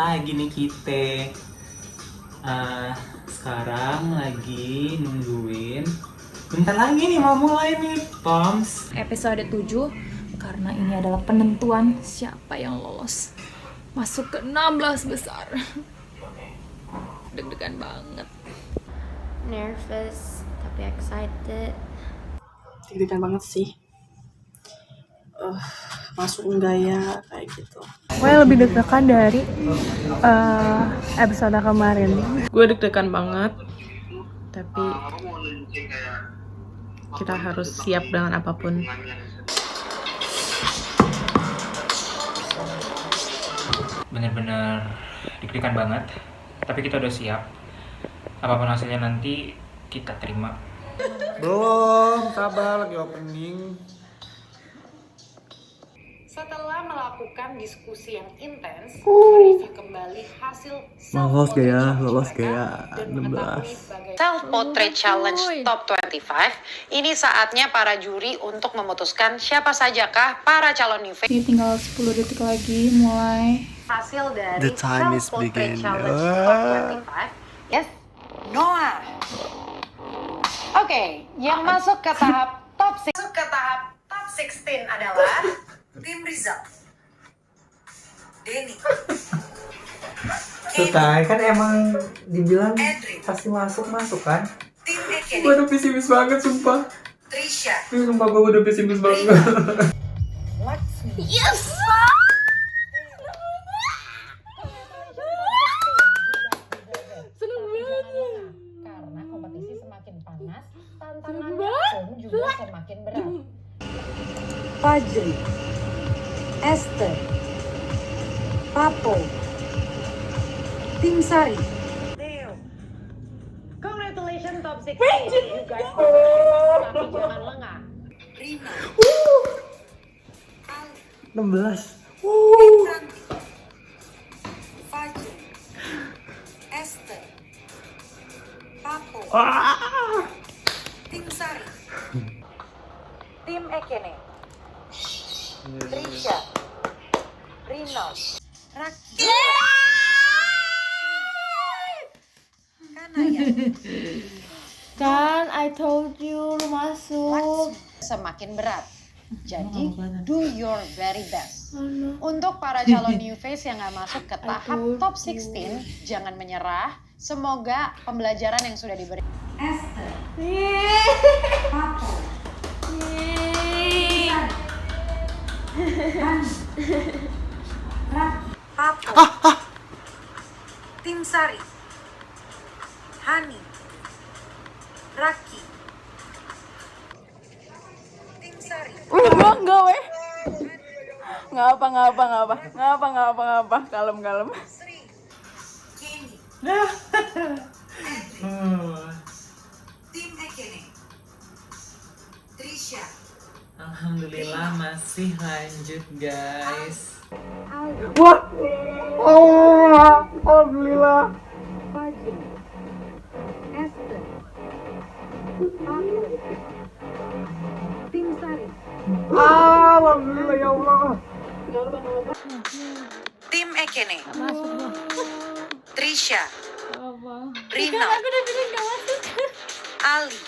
lagi nih kita. Sekarang lagi nungguin. Bentar lagi nih mau mulai nih, Poms. Episode 7, karena ini adalah penentuan siapa yang lolos masuk ke 16 besar. Deg-degan banget. Nervous tapi excited. Deg-degan banget sih. Masuk enggak ya kayak gitu. Gue lebih deg-degan dari episode kemarin. Gue deg-degan banget, tapi kita harus siap dengan apapun. Bener-bener deg-degan banget. Tapi kita udah siap. Apapun hasilnya nanti kita terima. Belum, sabar lagi opening. Setelah melakukan diskusi yang intens, mereview kembali hasil Lolos gak ya? Lolos gak ya? dan 16. mengetahui bagaimana Self Portrait Challenge Top 25. Ini saatnya para juri untuk memutuskan siapa sajakah para calon new face. Ini tinggal 10 detik lagi mulai. Hasil dari The time is Self Portrait begin. Challenge Top 25. Yes, Noah. Oke, yang masuk ke tahap top 6 adalah tim Rizal, Denny, Sukai kan emang dibilang pasti masuk kan? tim Eke, Gue udah pesimis banget sumpah. Trisha, Sumpah gue udah pesimis banget. Laksmi. Yes! Seneng banget. Karena kompetisi semakin panas, tantangannya pun juga semakin berat. Fajri, Esther, Papo, Tim Sari. Theo. Congratulations top 16. You guys tapi jangan lengah. Rina, 16. Fajri, Esther, Papo, Tim Sari. Tim Ekene. Trisha. Rino. Raki, Kanaya, Kan I told you lu masuk. Semakin berat. Jadi do your very best. Untuk para calon new face yang nggak masuk ke tahap top 16, jangan menyerah. Semoga pembelajaran yang sudah diberi. Esther, Papo, Papo, Tim Sari, Hani, Raki, Tim Sari, Enggak weh. Ngapa. Kalem. Sri, Kenny, Tim Ekene, Trisha, Alhamdulillah masih lanjut guys. Alhamdulillah. Fajri, Esther, Papo, Tim Sari, Alhamdulillah ya Allah. Tim Ekene. Trisha. Rino. Ali.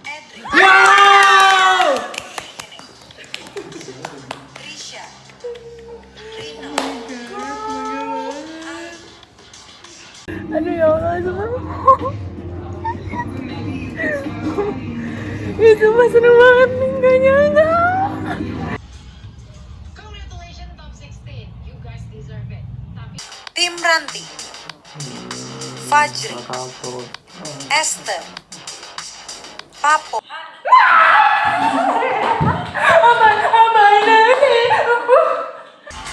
Edri. Trisha. Rino. Aduh ya Allah, itu mah seneng banget nih, gak nyangka. Congratulations top 16. You guys deserve it. Tapi Tim Ranti, Fajri, Esther, Papo,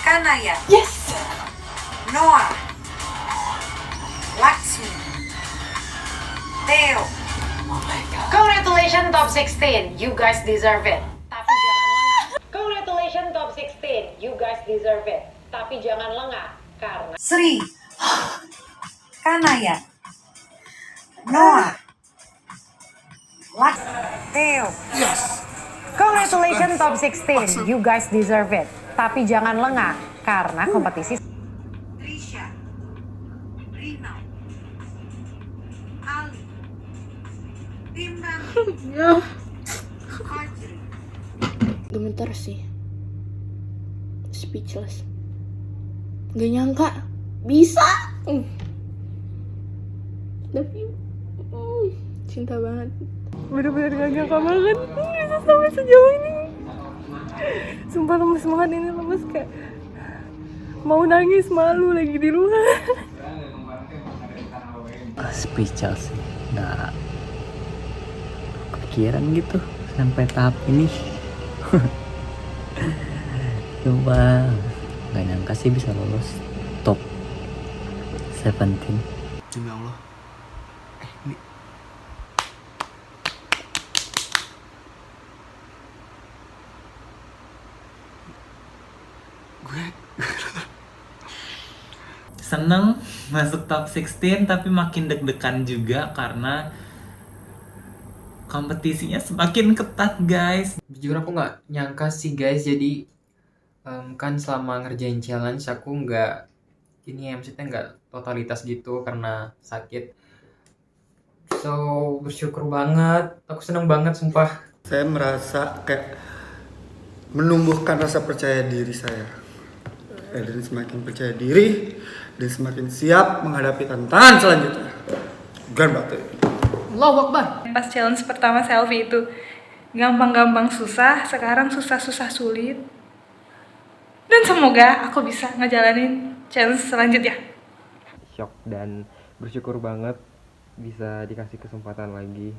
Kanaya, Noah, Laksmi, Theo, congratulations top 16. You guys deserve it. Tapi jangan lengah. Congratulations top 16. You guys deserve it. Tapi jangan lengah karena Sri, Kanaya, Noah, Theo, congratulations top 16. You guys deserve it. Tapi jangan lengah karena kompetisi Isha, Rino, Ali, Bimran, Fajri. Gemeter sih. Speechless. Gak nyangka bisa. Tapi cinta banget. Bener-bener gak nyangka banget bisa sampai sejauh ini. Sumpah lemes banget ini, lemes kayak mau nangis, malu lagi di luar. Speechless sih, nggak kepikiran gitu sampai tahap ini. Coba nggak nyangka sih bisa lolos top 17. Demi Allah. Ini gue Seneng masuk top 16 tapi makin deg-degan juga karena kompetisinya semakin ketat guys. Jujur aku nggak nyangka sih guys, jadi kan selama ngerjain challenge aku nggak maksudnya nggak totalitas gitu karena sakit. So bersyukur banget, aku seneng banget sumpah. saya merasa kayak menumbuhkan rasa percaya diri saya. Dan semakin percaya diri dan semakin siap menghadapi tantangan selanjutnya. Bukan batu. Allahu Akbar. Pas challenge pertama selfie itu gampang-gampang susah, sekarang susah-susah sulit. Dan semoga aku bisa ngejalanin challenge selanjutnya. Shock dan bersyukur banget bisa dikasih kesempatan lagi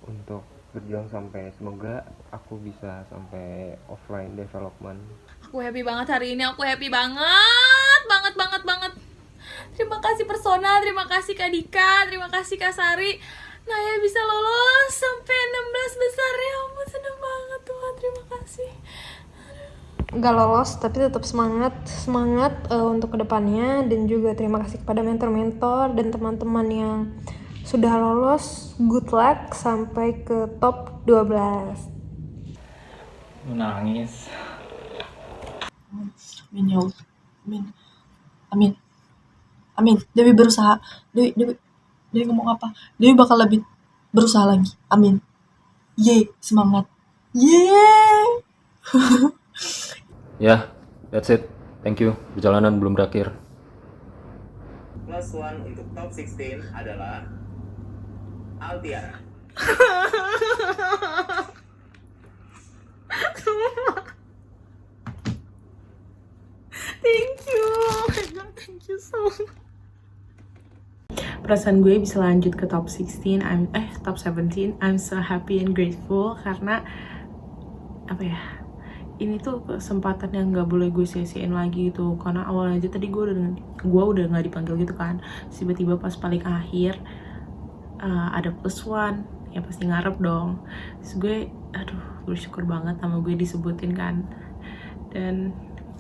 untuk berjuang sampai semoga aku bisa sampai offline development. Aku happy banget hari ini, aku happy banget. Terima kasih Persona, terima kasih Kak Dika, terima kasih Kak Sari. Naya bisa lolos sampai 16 besar, ya ampun seneng banget Tuhan, terima kasih. Gak lolos tapi tetap semangat untuk kedepannya, dan juga terima kasih kepada mentor-mentor dan teman-teman yang sudah lolos. Good luck sampai ke top 12. Nangis. Amin ya Allah. Amin. Dewi berusaha. Dewi ngomong apa? Dewi bakal lebih berusaha lagi. Amin. Yeay, semangat. Yeay. Ya, that's it. Thank you. Perjalanan belum berakhir. Plus one untuk top 16 adalah Altiara. Thank you. Oh my god, thank you so much. Perasaan gue bisa lanjut ke top 16, top 17. I'm so happy and grateful karena ini tuh kesempatan yang nggak boleh gue sia-siain lagi gitu. Karena awalnya aja tadi gue udah nggak dipanggil gitu kan. Tiba-tiba pas paling akhir ada plus one, ya pasti ngarep dong. Terus gue bersyukur banget sama gue disebutin kan. Dan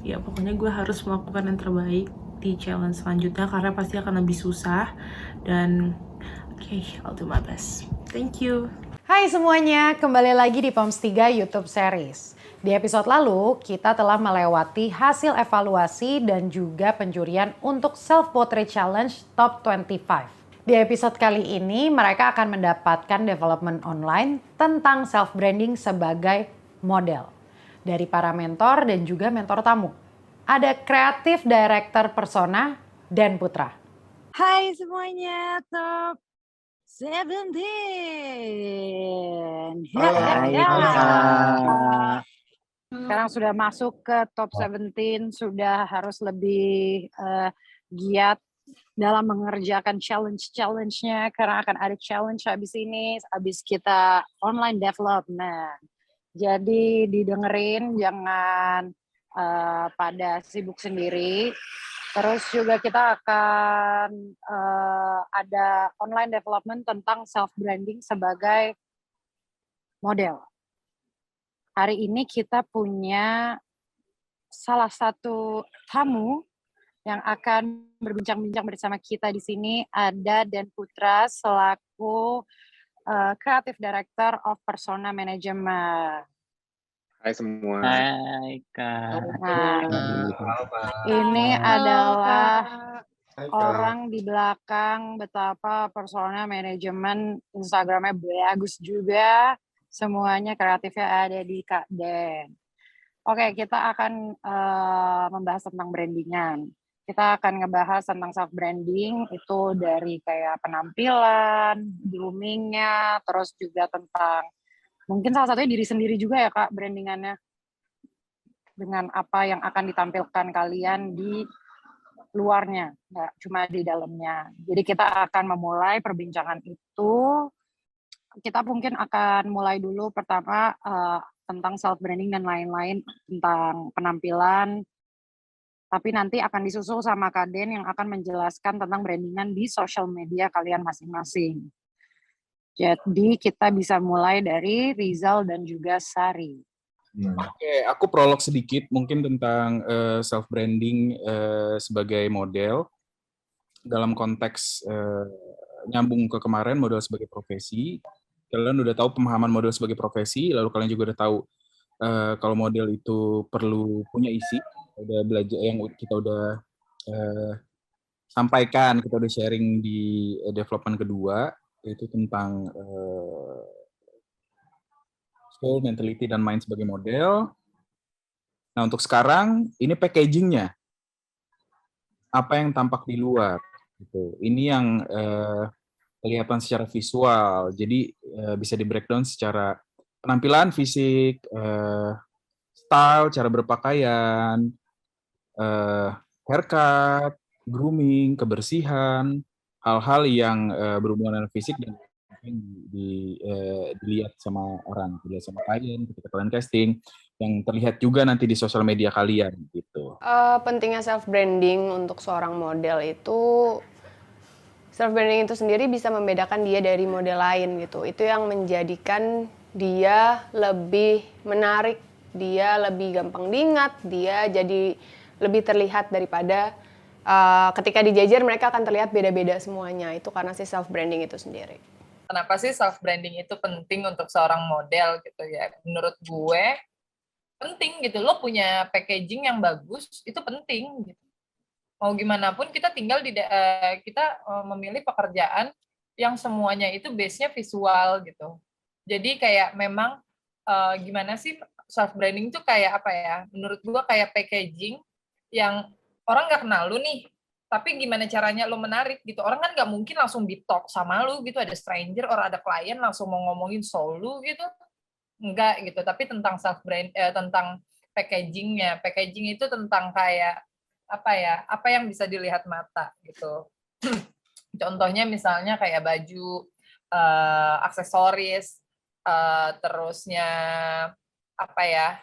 ya pokoknya gue harus melakukan yang terbaik di challenge selanjutnya karena pasti akan lebih susah. Dan I'll do my best. Thank you. Hai semuanya, kembali lagi di POMS 3 YouTube series. Di episode lalu, kita telah melewati hasil evaluasi dan juga penjurian untuk Self-Portrait Challenge Top 25. Di episode kali ini, mereka akan mendapatkan development online tentang self-branding sebagai model. Dari para mentor dan juga mentor tamu. Ada Creative Director Persona, Dan Putra. Hai semuanya, Top 17. Sekarang sudah masuk ke top 17, sudah harus lebih giat dalam mengerjakan challenge-nya karena akan ada challenge habis ini, habis kita online development. Jadi didengerin, jangan pada sibuk sendiri. Terus juga kita akan ada online development tentang self-branding sebagai model. Hari ini kita punya salah satu tamu yang akan berbincang-bincang bersama kita di sini. Ada Dan Putra selaku Creative Director of Persona Management. Hai semua. Hai Kak. Ini adalah orang di belakang, betapa personal manajemen Instagramnya bagus juga. Semuanya kreatifnya ada di Kak Den. Oke, kita akan membahas tentang brandingan. Kita akan ngebahas tentang self branding itu dari kayak penampilan, groomingnya, terus juga tentang mungkin salah satunya diri sendiri juga ya Kak, brandingannya dengan apa yang akan ditampilkan kalian di luarnya, nggak cuma di dalamnya. Jadi kita akan memulai perbincangan itu. Kita mungkin akan mulai dulu pertama tentang self branding dan lain-lain, tentang penampilan. Tapi nanti akan disusul sama Kak Den yang akan menjelaskan tentang brandingan di social media kalian masing-masing. Jadi kita bisa mulai dari Rizal dan juga Sari. Oke, aku prolog sedikit mungkin tentang self branding sebagai model dalam konteks nyambung ke kemarin model sebagai profesi. Kalian udah tahu pemahaman model sebagai profesi, lalu kalian juga udah tahu kalau model itu perlu punya isi. Udah belajar yang kita udah sampaikan, kita udah sharing di development kedua, yaitu tentang soul, mentality, dan mind sebagai model. Nah, untuk sekarang, ini packaging-nya. Apa yang tampak di luar. Gitu. Ini yang kelihatan secara visual. Jadi, bisa di-breakdown secara penampilan, fisik, style, cara berpakaian, haircut, grooming, kebersihan, hal-hal yang berhubungan dengan fisik dan dilihat sama orang, dilihat sama klien ketika kalian casting, yang terlihat juga nanti di sosial media kalian gitu. Pentingnya self branding untuk seorang model itu, self branding itu sendiri bisa membedakan dia dari model lain gitu. Itu yang menjadikan dia lebih menarik, dia lebih gampang diingat, dia jadi lebih terlihat daripada ketika dijajar mereka akan terlihat beda-beda semuanya. Itu karena si self branding itu sendiri. Kenapa sih self branding itu penting untuk seorang model gitu ya? Menurut gue penting gitu. Lo punya packaging yang bagus itu penting gitu. Mau gimana pun kita tinggal kita memilih pekerjaan yang semuanya itu base-nya visual gitu. Jadi kayak memang gimana sih self branding itu kayak apa ya? Menurut gue kayak packaging yang orang nggak kenal lu nih. Tapi gimana caranya lo menarik gitu. Orang kan nggak mungkin langsung di-talk sama lu gitu. Ada stranger, orang ada klien langsung mau ngomongin soul lu gitu. Enggak gitu. Tapi tentang self-brand, tentang packagingnya. Packaging itu tentang kayak, apa ya, apa yang bisa dilihat mata gitu. Contohnya misalnya kayak baju, aksesoris, terusnya, apa ya,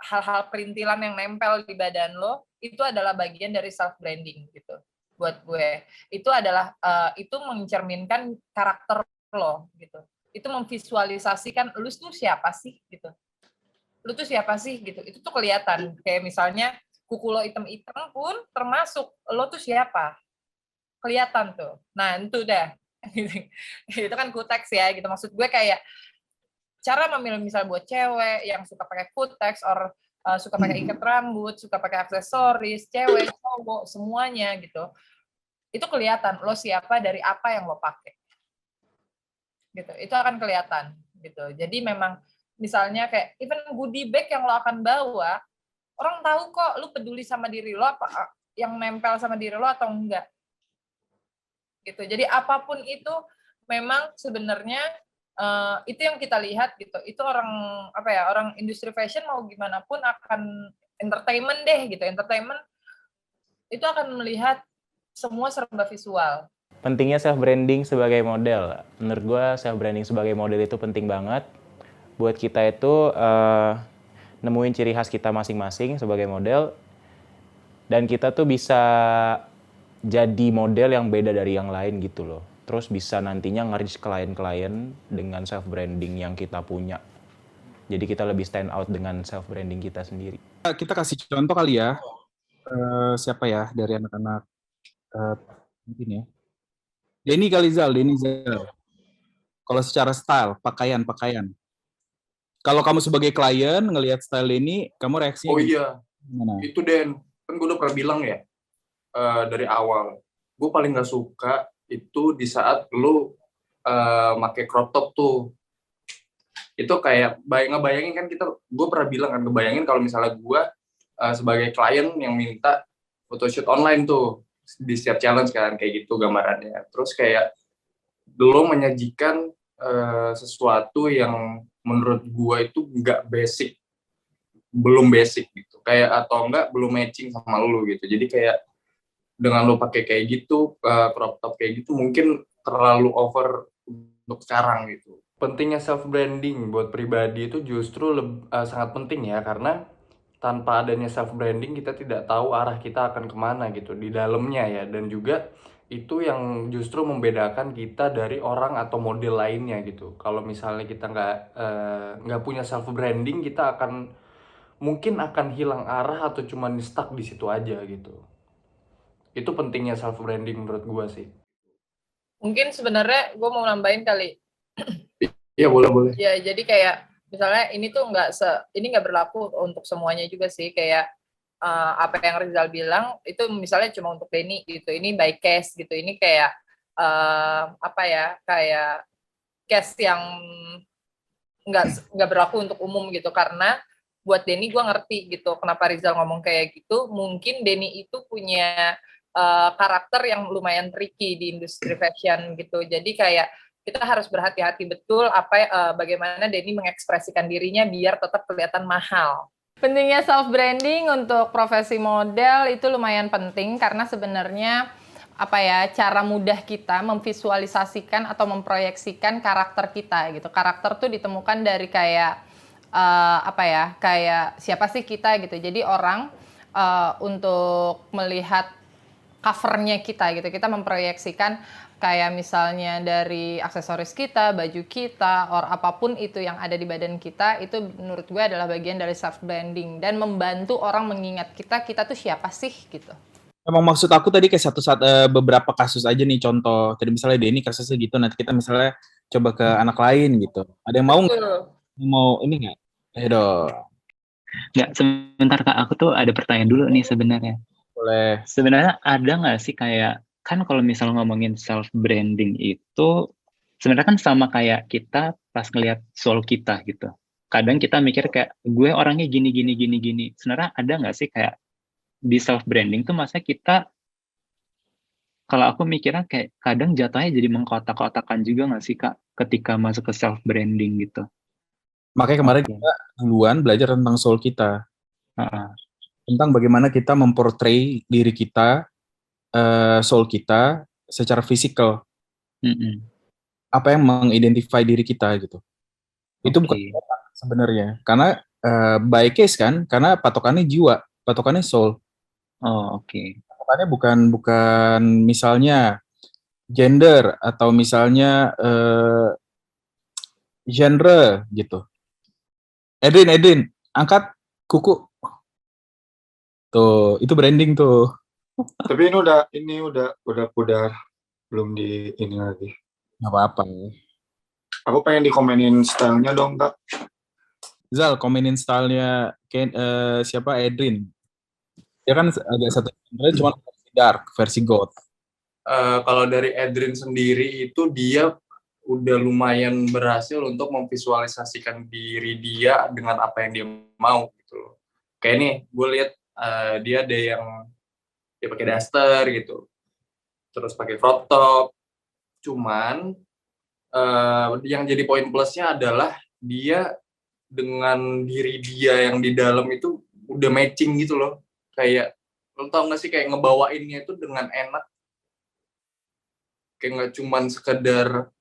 hal-hal perintilan yang nempel di badan lo, itu adalah bagian dari self branding gitu. Buat gue, itu adalah itu mencerminkan karakter lo gitu. Itu memvisualisasikan lu tuh siapa sih gitu. Lu tuh siapa sih gitu. Itu tuh kelihatan. Kayak misalnya kuku lo hitam-hitam pun termasuk lo tuh siapa. Kelihatan tuh. Nah, itu dah. Itu kan kutex ya gitu. Maksud gue kayak cara memilih misal buat cewek yang suka pakai kutex or suka pakai ikat rambut, suka pakai aksesoris, cewek, cowok, semuanya gitu. Itu kelihatan lo siapa dari apa yang lo pakai. Gitu. Itu akan kelihatan gitu. Jadi memang misalnya kayak even goodie bag yang lo akan bawa, orang tahu kok lo peduli sama diri lo apa yang nempel sama diri lo atau enggak. Gitu. Jadi apapun itu memang sebenarnya itu yang kita lihat gitu. Itu orang apa ya, orang industri fashion mau gimana pun akan entertainment deh gitu. Entertainment itu akan melihat semua serba visual. Pentingnya self branding sebagai model. Menurut gue self branding sebagai model itu penting banget. Buat kita itu nemuin ciri khas kita masing-masing sebagai model. Dan kita tuh bisa jadi model yang beda dari yang lain gitu loh. Terus bisa nantinya nge-reach klien-klien dengan self branding yang kita punya. Jadi kita lebih stand out dengan self branding kita sendiri. Kita kasih contoh kali ya. Siapa ya dari anak-anak mungkin ya. Denny Zal. Kalau secara style, pakaian. Kalau kamu sebagai klien ngelihat style Denny, kamu reaksinya oh iya, gimana? itu Den. Kan gue udah pernah bilang ya. dari awal. Gue paling gak suka itu di saat lu pakai crop top tuh. Itu kayak ngebayangin kan gue pernah bilang kan, ngebayangin kalau misalnya gue sebagai klien yang minta photoshoot online tuh di setiap challenge kan, kayak gitu gambarannya. Terus kayak lo menyajikan sesuatu yang menurut gue itu belum basic gitu, kayak atau enggak belum matching sama lo gitu. Jadi kayak dengan lo pakai kayak gitu, crop top kayak gitu mungkin terlalu over untuk sekarang gitu. Pentingnya self branding buat pribadi itu justru sangat penting ya, karena tanpa adanya self branding kita tidak tahu arah kita akan kemana gitu di dalamnya ya, dan juga itu yang justru membedakan kita dari orang atau model lainnya gitu. Kalau misalnya kita nggak punya self branding, kita mungkin akan hilang arah atau cuma stuck di situ aja gitu. Itu pentingnya self branding menurut gue sih. Mungkin sebenarnya gue mau nambahin kali. Iya, boleh. Ya, jadi kayak misalnya ini tuh ini nggak berlaku untuk semuanya juga sih, kayak apa yang Rizal bilang itu misalnya cuma untuk Denny gitu, ini by case gitu, ini kayak kayak case yang nggak berlaku untuk umum gitu, karena buat Denny gue ngerti gitu kenapa Rizal ngomong kayak gitu. Mungkin Denny itu punya karakter yang lumayan tricky di industri fashion gitu, jadi kayak kita harus berhati-hati betul bagaimana Denny mengekspresikan dirinya biar tetap kelihatan mahal. Pentingnya self branding untuk profesi model itu lumayan penting, karena sebenarnya cara mudah kita memvisualisasikan atau memproyeksikan karakter kita gitu. Karakter tuh ditemukan dari kayak kayak siapa sih kita gitu. Jadi orang untuk melihat covernya kita gitu, kita memproyeksikan kayak misalnya dari aksesoris kita, baju kita, or apapun itu yang ada di badan kita, itu menurut gue adalah bagian dari self branding dan membantu orang mengingat kita tuh siapa sih gitu. Emang maksud aku tadi kayak beberapa kasus aja nih, contoh tadi misalnya Denny kasusnya gitu, nanti kita misalnya coba ke anak lain gitu. Ada yang mau nggak? Mau ini nggak? Ayo dong. Nggak, sebentar Kak, aku tuh ada pertanyaan dulu nih sebenarnya. Boleh. Sebenarnya ada nggak sih kayak, kan kalau misal ngomongin self branding itu sebenarnya kan sama kayak kita pas ngelihat soul kita gitu. Kadang kita mikir kayak gue orangnya gini. Sebenarnya ada nggak sih kayak di self branding tuh masa kita, kalau aku mikirnya kayak kadang jatuhnya jadi mengkotak-kotakan juga nggak sih Kak ketika masuk ke self branding gitu. Makanya kemarin kita duluan belajar tentang soul kita. Tentang bagaimana kita memportray diri kita, soul kita secara fisikal. Apa yang mengidentify diri kita gitu. Itu bukan sebenarnya. Karena by case kan, karena patokannya jiwa, patokannya soul. Patokannya bukan misalnya gender atau misalnya genre gitu. Edrin, angkat kuku. Tuh, itu branding tuh. Tapi ini udah pudar, belum di ini lagi. Nggak apa-apa. Aku pengen dikomenin stylenya dong, Kak. Zal, komenin stylenya siapa? Edrin. Dia kan agak satu genre, cuma versi dark, versi goth. Kalau dari Edrin sendiri itu dia udah lumayan berhasil untuk memvisualisasikan diri dia dengan apa yang dia mau gitu loh. Kayak nih, gue lihat dia ada yang dia pakai daster gitu, terus pakai crop top. Cuman yang jadi poin plusnya adalah dia dengan diri dia yang di dalam itu udah matching gitu loh. Kayak lo tau gak sih, kayak ngebawainnya itu dengan enak, kayak nggak cuman sekedar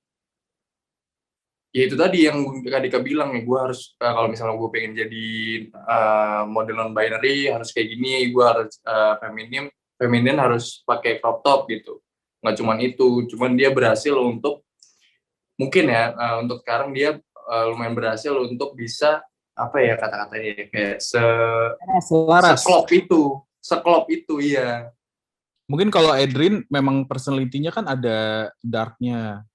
ya itu tadi yang Kak Dika bilang ya, gue harus kalau misalnya gue pengen jadi model non binary harus kayak gini, gue harus feminin harus pakai crop top gitu. Nggak cuman itu, cuman dia berhasil untuk mungkin ya untuk sekarang dia lumayan berhasil untuk bisa apa ya kata-katanya kayak seklop itu iya. Mungkin kalau Edrin memang personality-nya kan ada dark-nya.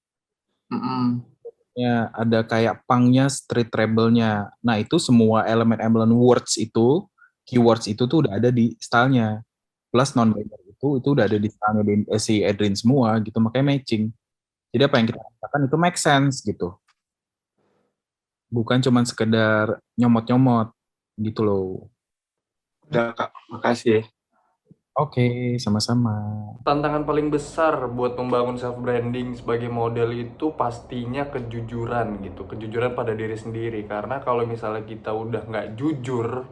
Ya, ada kayak punk-nya, street rebel-nya. Nah, itu semua elemen-elemen words itu, keywords itu tuh udah ada di style-nya. Plus non-binary itu itu udah ada di tangannya si Edrin semua gitu, makanya matching. Jadi apa yang kita katakan itu make sense gitu. Bukan cuma sekedar nyomot-nyomot gitu loh. Udah Kak, makasih. Oke, sama-sama. Tantangan paling besar buat membangun self branding sebagai model itu pastinya kejujuran gitu, kejujuran pada diri sendiri. Karena kalau misalnya kita udah nggak jujur,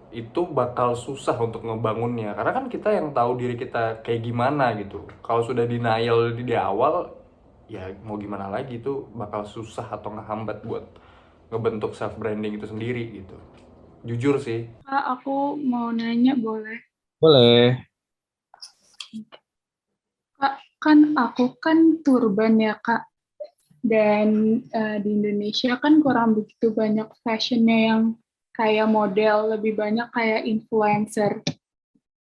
itu bakal susah untuk ngebangunnya. Karena kan kita yang tahu diri kita kayak gimana gitu. Kalau sudah denial di awal, ya mau gimana lagi, itu bakal susah atau ngehambat buat ngebentuk self branding itu sendiri gitu. Jujur sih. Kak, aku mau nanya boleh? Boleh. Kak, kan aku kan turban ya Kak, dan di Indonesia kan kurang begitu banyak fashionnya yang kayak model, lebih banyak kayak influencer.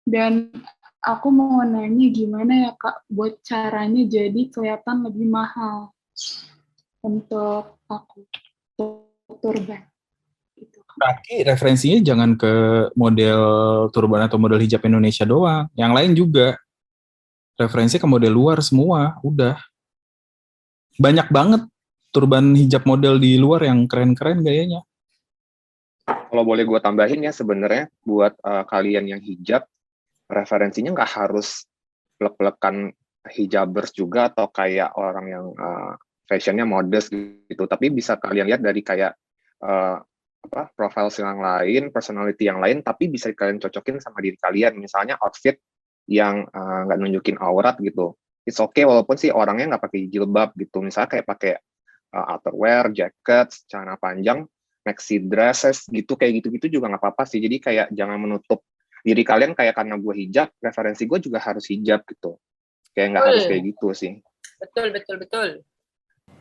Dan aku mau nanya gimana ya Kak, buat caranya jadi kelihatan lebih mahal untuk aku, untuk turban. Berarti referensinya jangan ke model turban atau model hijab Indonesia doang, yang lain juga. Referensi ke model luar semua, udah. Banyak banget turban hijab model di luar yang keren-keren gayanya. Kalau boleh gue tambahin ya, sebenarnya buat kalian yang hijab, referensinya nggak harus plek-plekan hijabers juga atau kayak orang yang fashionnya modest gitu, tapi bisa kalian lihat dari kayak profile yang lain, personality yang lain, tapi bisa kalian cocokin sama diri kalian. Misalnya outfit yang nggak nunjukin aurat gitu, it's okay walaupun sih orangnya nggak pakai jilbab gitu. Misalnya kayak pakai outerwear, jacket, celana panjang, maxi dresses gitu, kayak gitu-gitu juga nggak apa-apa sih. Jadi kayak jangan menutup diri kalian kayak karena gue hijab, referensi gue juga harus hijab gitu. Kayak nggak harus kayak gitu sih. Betul.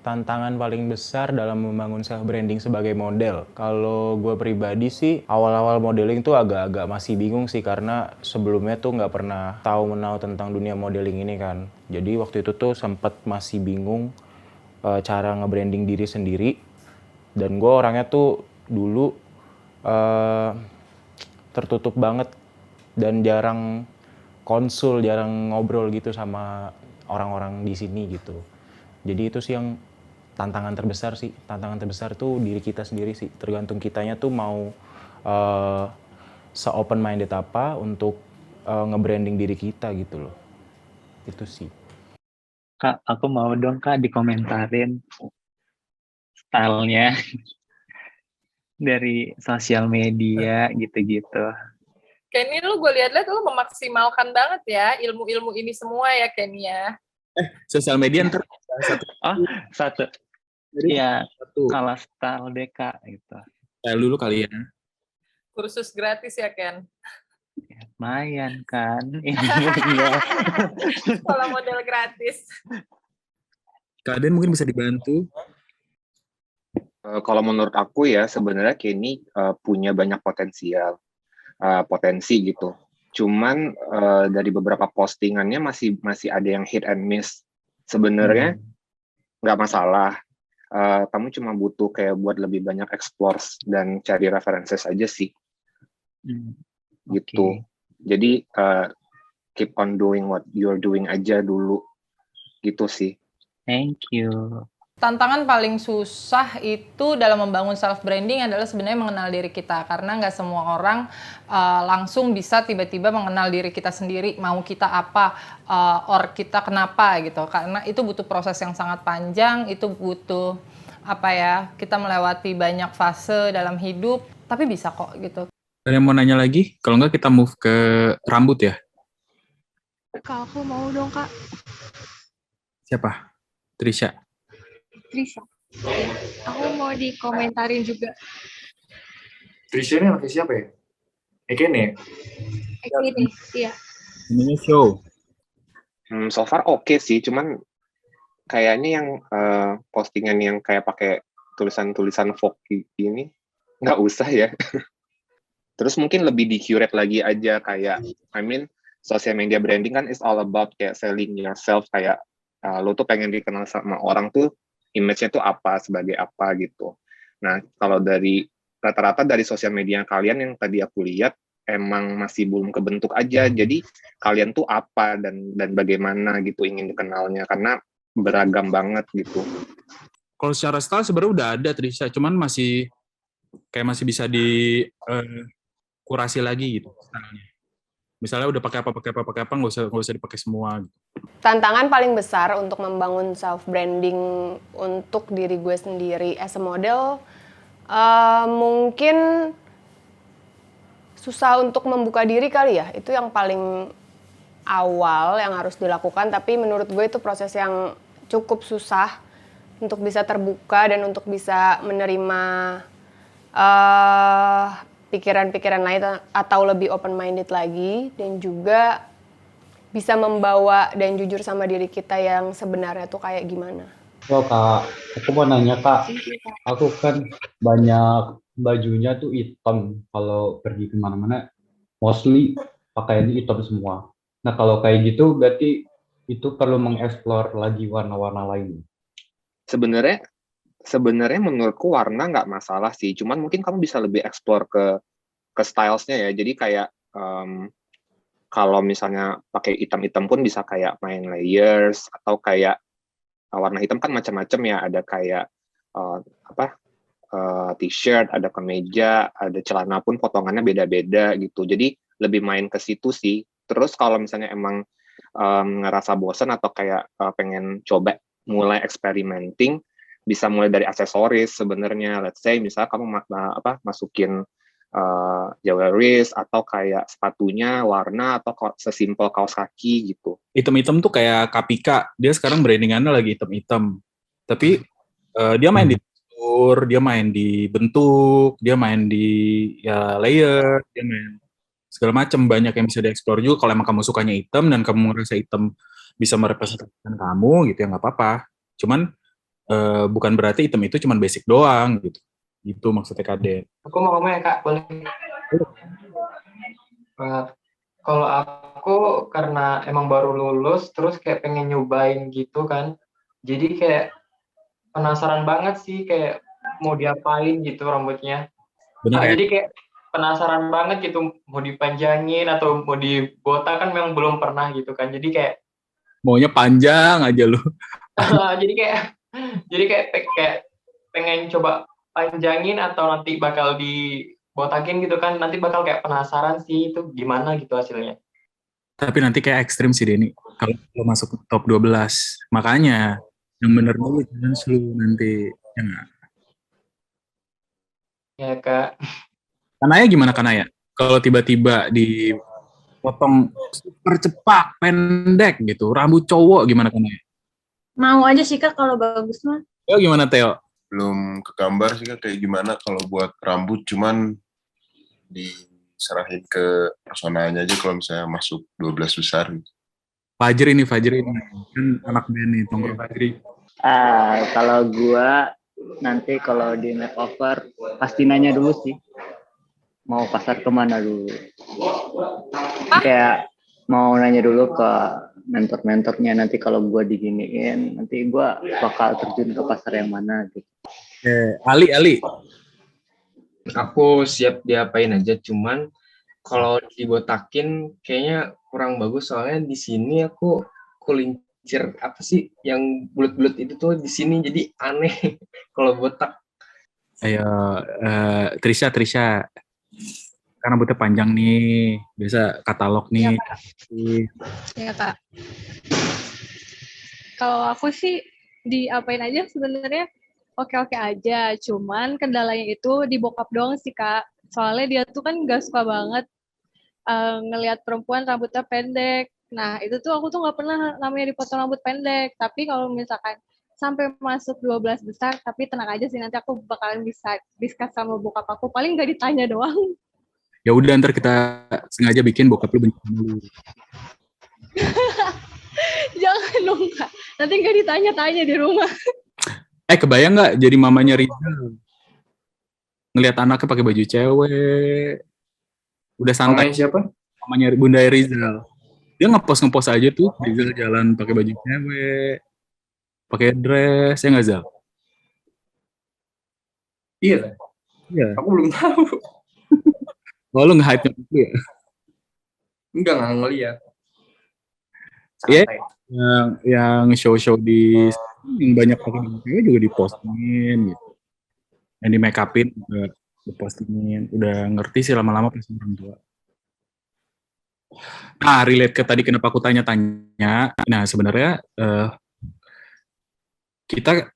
Tantangan paling besar dalam membangun self branding sebagai model. Kalau gue pribadi sih, awal-awal modeling tuh agak-agak masih bingung sih, karena sebelumnya tuh nggak pernah tahu menau tentang dunia modeling ini kan. Jadi waktu itu tuh sempet masih bingung cara nge-branding diri sendiri. Dan gue orangnya tuh dulu tertutup banget dan jarang konsul, jarang ngobrol gitu sama orang-orang di sini gitu. Jadi itu sih yang tantangan terbesar sih. Tantangan terbesar tuh diri kita sendiri sih. Tergantung kitanya tuh mau se-open minded apa untuk nge-branding diri kita gitu loh. Itu sih. Kak, aku mau dong Kak dikomentarin stylenya dari sosial media gitu-gitu. Kenny, lu gue lihat-lihat lu memaksimalkan banget ya ilmu-ilmu ini semua ya, Kenny ya. Sosial media ntar Satu. Iya, kalau style DK gitu. Style dulu kali ya. Kursus gratis ya, Ken? Lumayan kan. Kalau model gratis. Kalian mungkin bisa dibantu. Kalau menurut aku ya, sebenarnya Kenny punya banyak potensi gitu. Cuman dari beberapa postingannya masih ada yang hit and miss. Sebenarnya nggak masalah. Kamu cuma butuh kayak buat lebih banyak explore dan cari references aja sih. Gitu. Jadi keep on doing what you're doing aja dulu. Gitu sih. Thank you. Tantangan paling susah itu dalam membangun self branding adalah sebenarnya mengenal diri kita, karena nggak semua orang langsung bisa tiba-tiba mengenal diri kita sendiri, mau kita apa, or kita kenapa gitu, karena itu butuh proses yang sangat panjang, itu butuh kita melewati banyak fase dalam hidup, tapi bisa kok gitu. Ada yang mau nanya lagi? Kalau nggak kita move ke rambut ya? Kak, aku mau dong Kak. Siapa? Trisha. Trisha. Aku mau dikomentarin juga. Trisha ini anaknya siapa ya? Eken ya? Ini, iya. Ininya show. So far oke sih, cuman kayaknya yang postingan yang kayak pakai tulisan-tulisan folk ini nggak usah ya. Terus mungkin lebih di-curate lagi aja kayak, social media branding kan is all about kayak selling yourself, kayak lo tuh pengen dikenal sama orang tuh image-nya tuh apa, sebagai apa gitu. Nah, kalau dari rata-rata dari sosial media kalian yang tadi aku lihat, emang masih belum kebentuk aja. Jadi kalian tuh apa dan bagaimana gitu ingin dikenalnya, karena beragam banget gitu. Kalau secara style sebenarnya udah ada Trisha, cuman masih bisa di kurasi lagi gitu stylenya. Misalnya udah pakai apa, nggak usah dipakai semua. Gitu. Tantangan paling besar untuk membangun self branding untuk diri gue sendiri as a model mungkin susah untuk membuka diri kali ya. Itu yang paling awal yang harus dilakukan, tapi menurut gue itu proses yang cukup susah untuk bisa terbuka dan untuk bisa menerima pikiran-pikiran lain atau lebih open minded lagi, dan juga bisa membawa dan jujur sama diri kita yang sebenarnya tuh kayak gimana. Oh Kak, aku mau nanya Kak, aku kan banyak bajunya tuh hitam, kalau pergi kemana-mana mostly pakaiannya hitam semua. Nah kalau kayak gitu berarti itu perlu mengeksplor lagi warna-warna lain. Sebenarnya menurutku warna nggak masalah sih, cuman mungkin kamu bisa lebih explore ke stylesnya ya. Jadi kayak kalau misalnya pakai hitam-hitam pun bisa kayak main layers, atau kayak warna hitam kan macam-macam ya, ada kayak t-shirt, ada kemeja, ada celana pun potongannya beda-beda gitu. Jadi lebih main ke situ sih. Terus kalau misalnya emang ngerasa bosan atau kayak pengen coba mulai experimenting, bisa mulai dari aksesoris sebenarnya. Let's say misalnya kamu masukin jewelries atau kayak sepatunya warna atau sesimpel kaos kaki gitu. Item-item tuh kayak Kapika, dia sekarang brandingannya lagi item-item. Tapi dia main di tekstur, dia main di bentuk, dia main di layer, dia main segala macam, banyak yang bisa dieksplor juga. Kalau emang kamu sukanya item dan kamu ngerasa item bisa merepresentasikan kamu gitu ya nggak apa-apa. Cuman bukan berarti item itu cuma basic doang gitu. Gitu maksudnya Kak. Aku mau ngomong ya Kak, boleh? Kalau aku karena emang baru lulus, terus kayak pengen nyobain gitu kan. Jadi kayak penasaran banget sih kayak mau diapain gitu rambutnya. Jadi kayak penasaran banget gitu, mau dipanjangin atau mau dibotak kan memang belum pernah gitu kan. Jadi kayak maunya panjang aja lu. jadi kayak pengen coba panjangin atau nanti bakal dibotakin gitu kan, nanti bakal kayak penasaran sih itu gimana gitu hasilnya. Tapi nanti kayak ekstrim sih Denny kalau lo masuk top 12. Makanya yang bener dulu jangan lu nanti ya nggak? Ya Kak. Kanaya gimana Kanaya? Kalau tiba-tiba dipotong super cepat, pendek gitu, rambut cowok gimana Kanaya? Mau aja sih Kak kalau bagus mah. Teo gimana Teo? Belum kegambar sih Kak kayak gimana kalau buat rambut, cuman diserahin ke personanya aja kalau misalnya masuk 12 besar gitu. Fajri ini kan anak band nih, Tongkol Fajri. Kalau gua nanti kalau di makeover pasti nanya dulu sih mau pasar kemana dulu. Kayak mau nanya dulu ke mentor-mentornya, nanti kalau gue diginiin nanti gue bakal terjun ke pasar yang mana gitu. Ali aku siap diapain aja, cuman kalau dibotakin kayaknya kurang bagus, soalnya di sini aku kulincir apa sih yang bulat-bulat itu tuh di sini, jadi aneh kalau botak. Ayo Trisha kan rambutnya panjang nih, biasa katalog nih. Ya Kak. Kalau aku sih diapain aja sebenarnya oke-oke aja, cuman kendalanya itu di bokap doang sih Kak. Soalnya dia tuh kan gak suka banget ngelihat perempuan rambutnya pendek. Nah itu tuh aku tuh gak pernah namanya dipotong rambut pendek. Tapi kalau misalkan sampai masuk 12 besar, tapi tenang aja sih, nanti aku bakalan bisa discuss sama bokap aku, paling gak ditanya doang. Ya udah ntar kita sengaja bikin bokap lu benci dulu. Jangan dong Kak, nanti nggak ditanya-tanya di rumah. Kebayang nggak jadi mamanya Rizal ngelihat anaknya pakai baju cewek, udah santai. Mamanya siapa? Mamanya Bunda Rizal. Dia ngepost aja tuh Rizal jalan pakai baju cewek, pakai dress, ya nggak Zal? Iya. Aku belum tahu. Oh, lu nge-hype-nya dulu ya? Enggak, nggak ngeliat. Iya, Santai. yang show-show yang banyak pakai baju cewek juga dipostingin gitu. Yang di make upin juga dipostingin. Udah ngerti sih lama-lama pas orang tua. Nah, relate ke tadi kenapa aku tanya-tanya. Nah, sebenarnya kita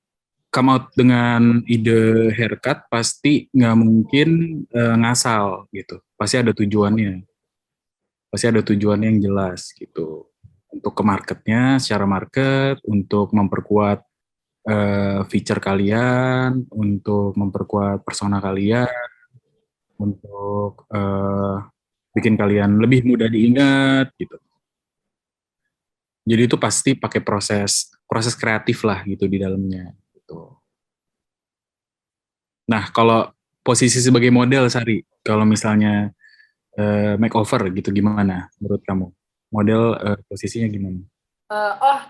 come out dengan ide haircut pasti nggak mungkin ngasal gitu. Pasti ada tujuannya. Pasti ada tujuannya yang jelas gitu. Untuk ke marketnya, secara market, untuk memperkuat feature kalian, untuk memperkuat persona kalian, untuk bikin kalian lebih mudah diingat gitu. Jadi itu pasti pakai proses kreatif lah gitu di dalamnya. Gitu. Nah, kalau posisi sebagai model, Sari, kalau misalnya makeover gitu gimana menurut kamu? Model posisinya gimana?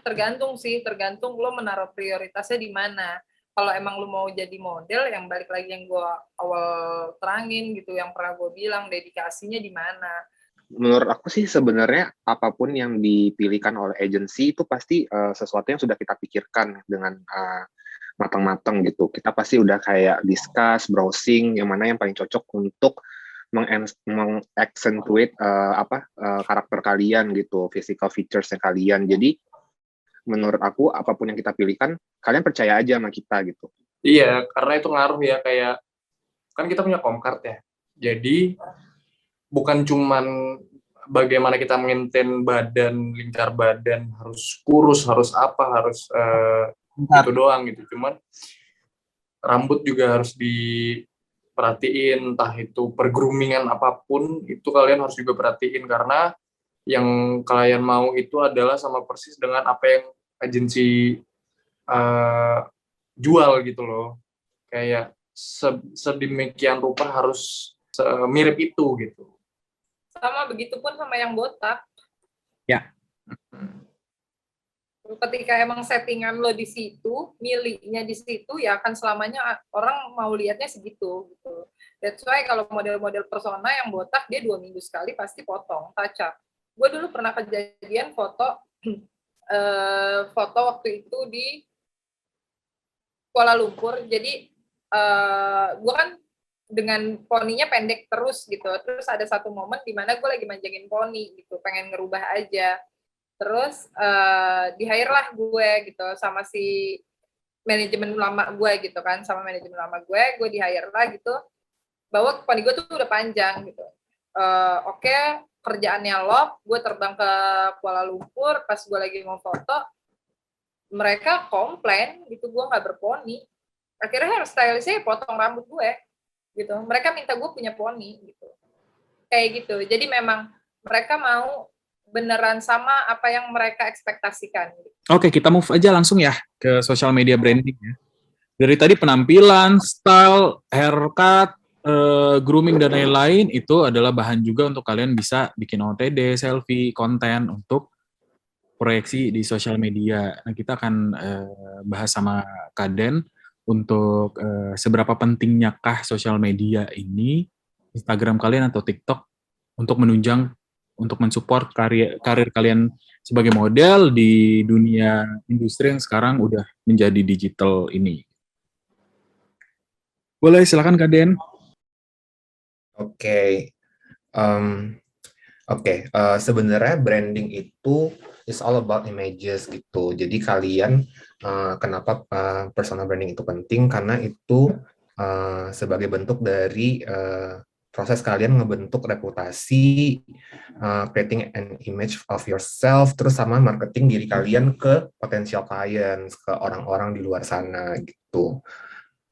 Tergantung sih, tergantung lo menaruh prioritasnya di mana. Kalau emang lo mau jadi model, yang balik lagi yang gue awal terangin gitu, yang pernah gue bilang, dedikasinya di mana. Menurut aku sih sebenarnya apapun yang dipilihkan oleh agensi itu pasti sesuatu yang sudah kita pikirkan dengan matang-matang gitu. Kita pasti udah kayak discuss, browsing, yang mana yang paling cocok untuk mengaccentuate karakter kalian gitu, physical features-nya kalian. Jadi menurut aku apapun yang kita pilihkan, kalian percaya aja sama kita gitu. Iya, karena itu ngaruh ya, kayak kan kita punya Comcard ya. Jadi bukan cuman bagaimana kita maintain badan, lingkar badan, harus kurus, harus apa, harus itu doang gitu. Cuman rambut juga harus diperhatiin, entah itu pergroomingan apapun, itu kalian harus juga perhatiin, karena yang kalian mau itu adalah sama persis dengan apa yang agensi jual gitu loh. Kayak sedemikian rupa harus mirip itu gitu. Sama begitu pun sama yang botak. Ya. Ketika emang settingan lo di situ, miliknya di situ, ya akan selamanya orang mau lihatnya segitu gitu. That's why kalau model-model persona yang botak, dia 2 minggu sekali pasti potong, touch up. Gue dulu pernah kejadian foto waktu itu di Kuala Lumpur. Jadi gue kan dengan poninya pendek terus gitu. Terus ada satu momen di mana gue lagi manjangin poni gitu, pengen ngerubah aja. Terus di-hire lah gue gitu sama si manajemen lama gue gitu kan, sama manajemen lama gue di-hire lah gitu. Bahwa poni gue tuh udah panjang gitu. Oke, kerjaannya lob, gue terbang ke Kuala Lumpur, pas gue lagi mau foto, mereka komplain gitu gue nggak berponi. Akhirnya hairstylistnya potong rambut gue gitu. Mereka minta gue punya poni gitu. Kayak gitu. Jadi memang mereka mau beneran sama apa yang mereka ekspektasikan. Oke, kita move aja langsung ya ke social media branding ya. Dari tadi penampilan, style, haircut, grooming dan lain-lain itu adalah bahan juga untuk kalian bisa bikin OTD, selfie, konten untuk proyeksi di sosial media. Nah, kita akan bahas sama Kaden untuk seberapa pentingnyakah sosial media ini, Instagram kalian atau TikTok, untuk menunjang, untuk mensupport karir kalian sebagai model di dunia industri yang sekarang udah menjadi digital ini. Boleh, silakan Kaden. Oke. Sebenarnya branding itu is all about images gitu. Jadi kalian kenapa personal branding itu penting? Karena itu sebagai bentuk dari proses kalian ngebentuk reputasi, creating an image of yourself, terus sama marketing diri kalian ke potential clients, ke orang-orang di luar sana gitu.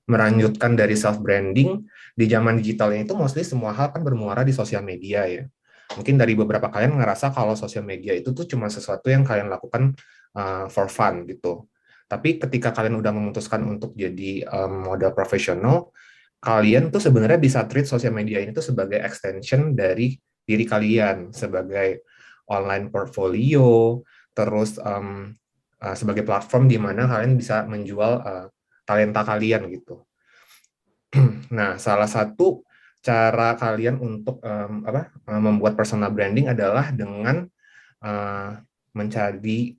Melanjutkan dari self branding di zaman digital ini itu mostly semua hal kan bermuara di sosial media ya. Mungkin dari beberapa kalian ngerasa kalau sosial media itu tuh cuma sesuatu yang kalian lakukan for fun gitu. Tapi ketika kalian udah memutuskan untuk jadi model profesional, kalian tuh sebenarnya bisa treat sosial media ini tuh sebagai extension dari diri kalian, sebagai online portfolio, terus sebagai platform di mana kalian bisa menjual talenta kalian gitu. Nah, salah satu cara kalian untuk membuat personal branding adalah dengan mencari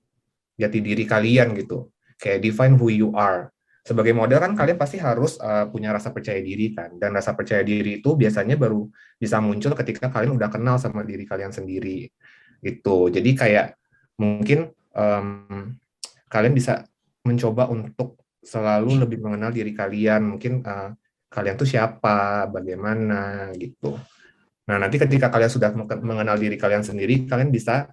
jati diri kalian gitu. Kayak define who you are. Sebagai model kan kalian pasti harus punya rasa percaya diri kan. Dan rasa percaya diri itu biasanya baru bisa muncul ketika kalian udah kenal sama diri kalian sendiri. Gitu. Jadi kayak mungkin kalian bisa mencoba untuk selalu lebih mengenal diri kalian. Mungkin kalian tuh siapa, bagaimana gitu. Nah, nanti ketika kalian sudah mengenal diri kalian sendiri, kalian bisa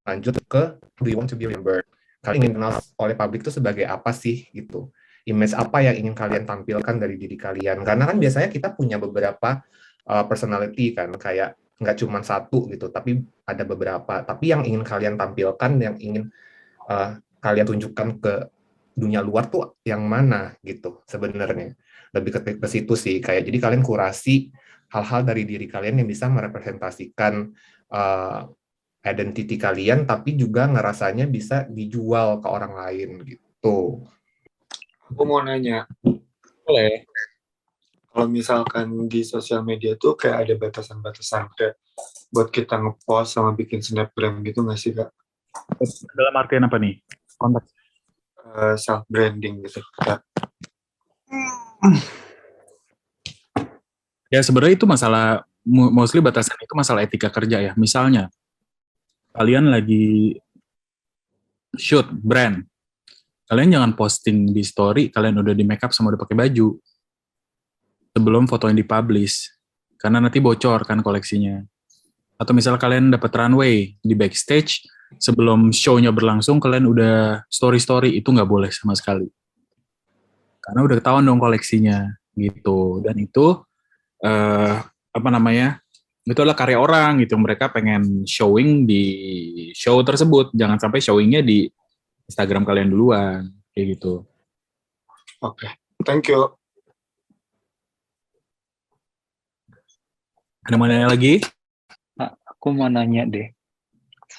lanjut ke do you want to be remembered. Kalian ingin kenal oleh publik itu sebagai apa sih gitu. Image apa yang ingin kalian tampilkan dari diri kalian. Karena kan biasanya kita punya beberapa personality kan, kayak nggak cuma satu gitu, tapi ada beberapa. Tapi yang ingin kalian tampilkan, yang ingin kalian tunjukkan ke dunia luar tuh yang mana gitu sebenarnya. Lebih ke situ sih, kayak jadi kalian kurasi hal-hal dari diri kalian yang bisa merepresentasikan identity kalian, tapi juga ngerasanya bisa dijual ke orang lain gitu. Aku mau nanya, Boleh. kalau misalkan di sosial media tuh kayak ada batasan-batasan kayak buat kita ngepost sama bikin snapgram gitu nggak sih, Kak? Dalam artian apa nih? Konteks. Self branding gitu, Kak. Ya sebenarnya itu masalah, mostly batasan itu masalah etika kerja ya. Misalnya, kalian lagi shoot brand, kalian jangan posting di story, kalian udah di make up sama udah pakai baju, sebelum foto yang dipublish, karena nanti bocor kan koleksinya. Atau misal kalian dapat runway di backstage, sebelum show-nya berlangsung, kalian udah story-story, itu nggak boleh sama sekali. Karena udah ketahuan dong koleksinya, gitu. Dan itu itu adalah karya orang gitu, mereka pengen showing di show tersebut, jangan sampai showingnya di Instagram kalian duluan kayak gitu. Oke, thank you. Ada mau nanya lagi? Aku mau nanya deh,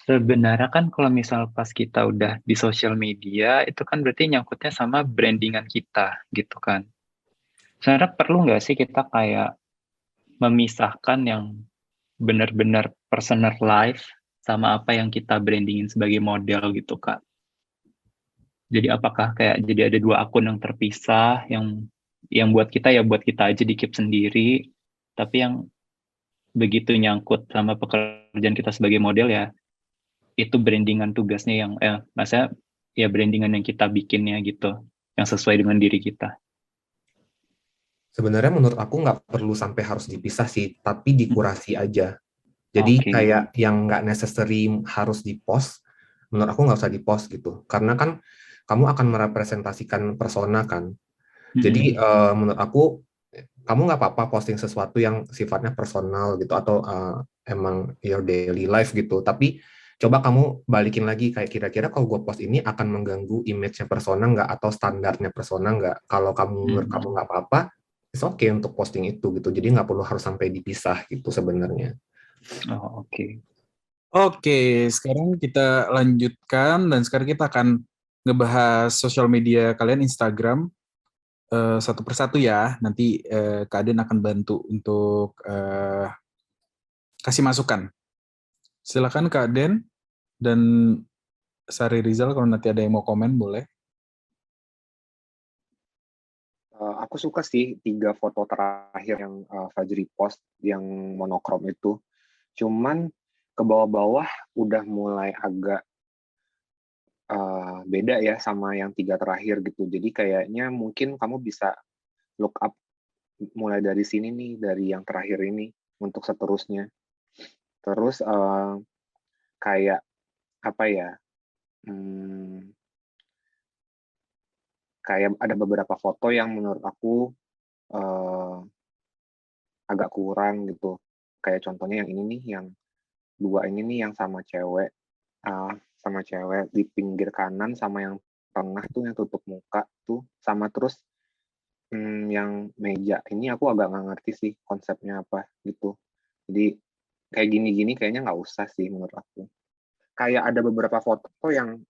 sebenarnya kan kalau misal pas kita udah di sosial media itu kan berarti nyangkutnya sama brandingan kita gitu kan. Sebenarnya perlu nggak sih kita kayak memisahkan yang benar-benar personal life sama apa yang kita brandingin sebagai model gitu Kak. Jadi apakah kayak jadi ada dua akun yang terpisah, yang buat kita ya buat kita aja di keep sendiri, tapi yang begitu nyangkut sama pekerjaan kita sebagai model ya itu brandingan tugasnya yang maksudnya ya brandingan yang kita bikinnya gitu, yang sesuai dengan diri kita. Sebenarnya menurut aku nggak perlu sampai harus dipisah sih, tapi dikurasi aja. Jadi kayak yang nggak necessary harus di-post, menurut aku nggak usah di-post gitu. Karena kan kamu akan merepresentasikan persona kan. Jadi menurut aku, kamu nggak apa-apa posting sesuatu yang sifatnya personal gitu, atau emang your daily life gitu. Tapi coba kamu balikin lagi, kayak kira-kira kalau gue post ini akan mengganggu image-nya persona nggak, atau standarnya persona nggak. Kalau menurut kamu nggak apa-apa, it's okay untuk posting itu gitu. Jadi nggak perlu harus sampai dipisah gitu sebenarnya. Oh, oke. Oke, sekarang kita lanjutkan dan sekarang kita akan ngebahas sosial media kalian, Instagram satu persatu ya. Nanti Kak Aden akan bantu untuk kasih masukan. Silakan Kak Aden dan Sari Rizal, kalau nanti ada yang mau komen boleh. Aku suka sih 3 foto terakhir yang Fajri post yang monokrom itu. Cuman ke bawah-bawah udah mulai agak beda ya sama yang 3 terakhir gitu. Jadi kayaknya mungkin kamu bisa look up mulai dari sini nih, dari yang terakhir ini untuk seterusnya. Terus kayak apa ya? Kayak ada beberapa foto yang menurut aku agak kurang gitu. Kayak contohnya yang ini nih, yang 2 ini nih yang sama cewek di pinggir kanan, sama yang tengah tuh yang tutup muka tuh, sama terus yang meja. Ini aku agak nggak ngerti sih konsepnya apa gitu. Jadi kayak gini-gini kayaknya nggak usah sih menurut aku. Kayak ada beberapa foto yang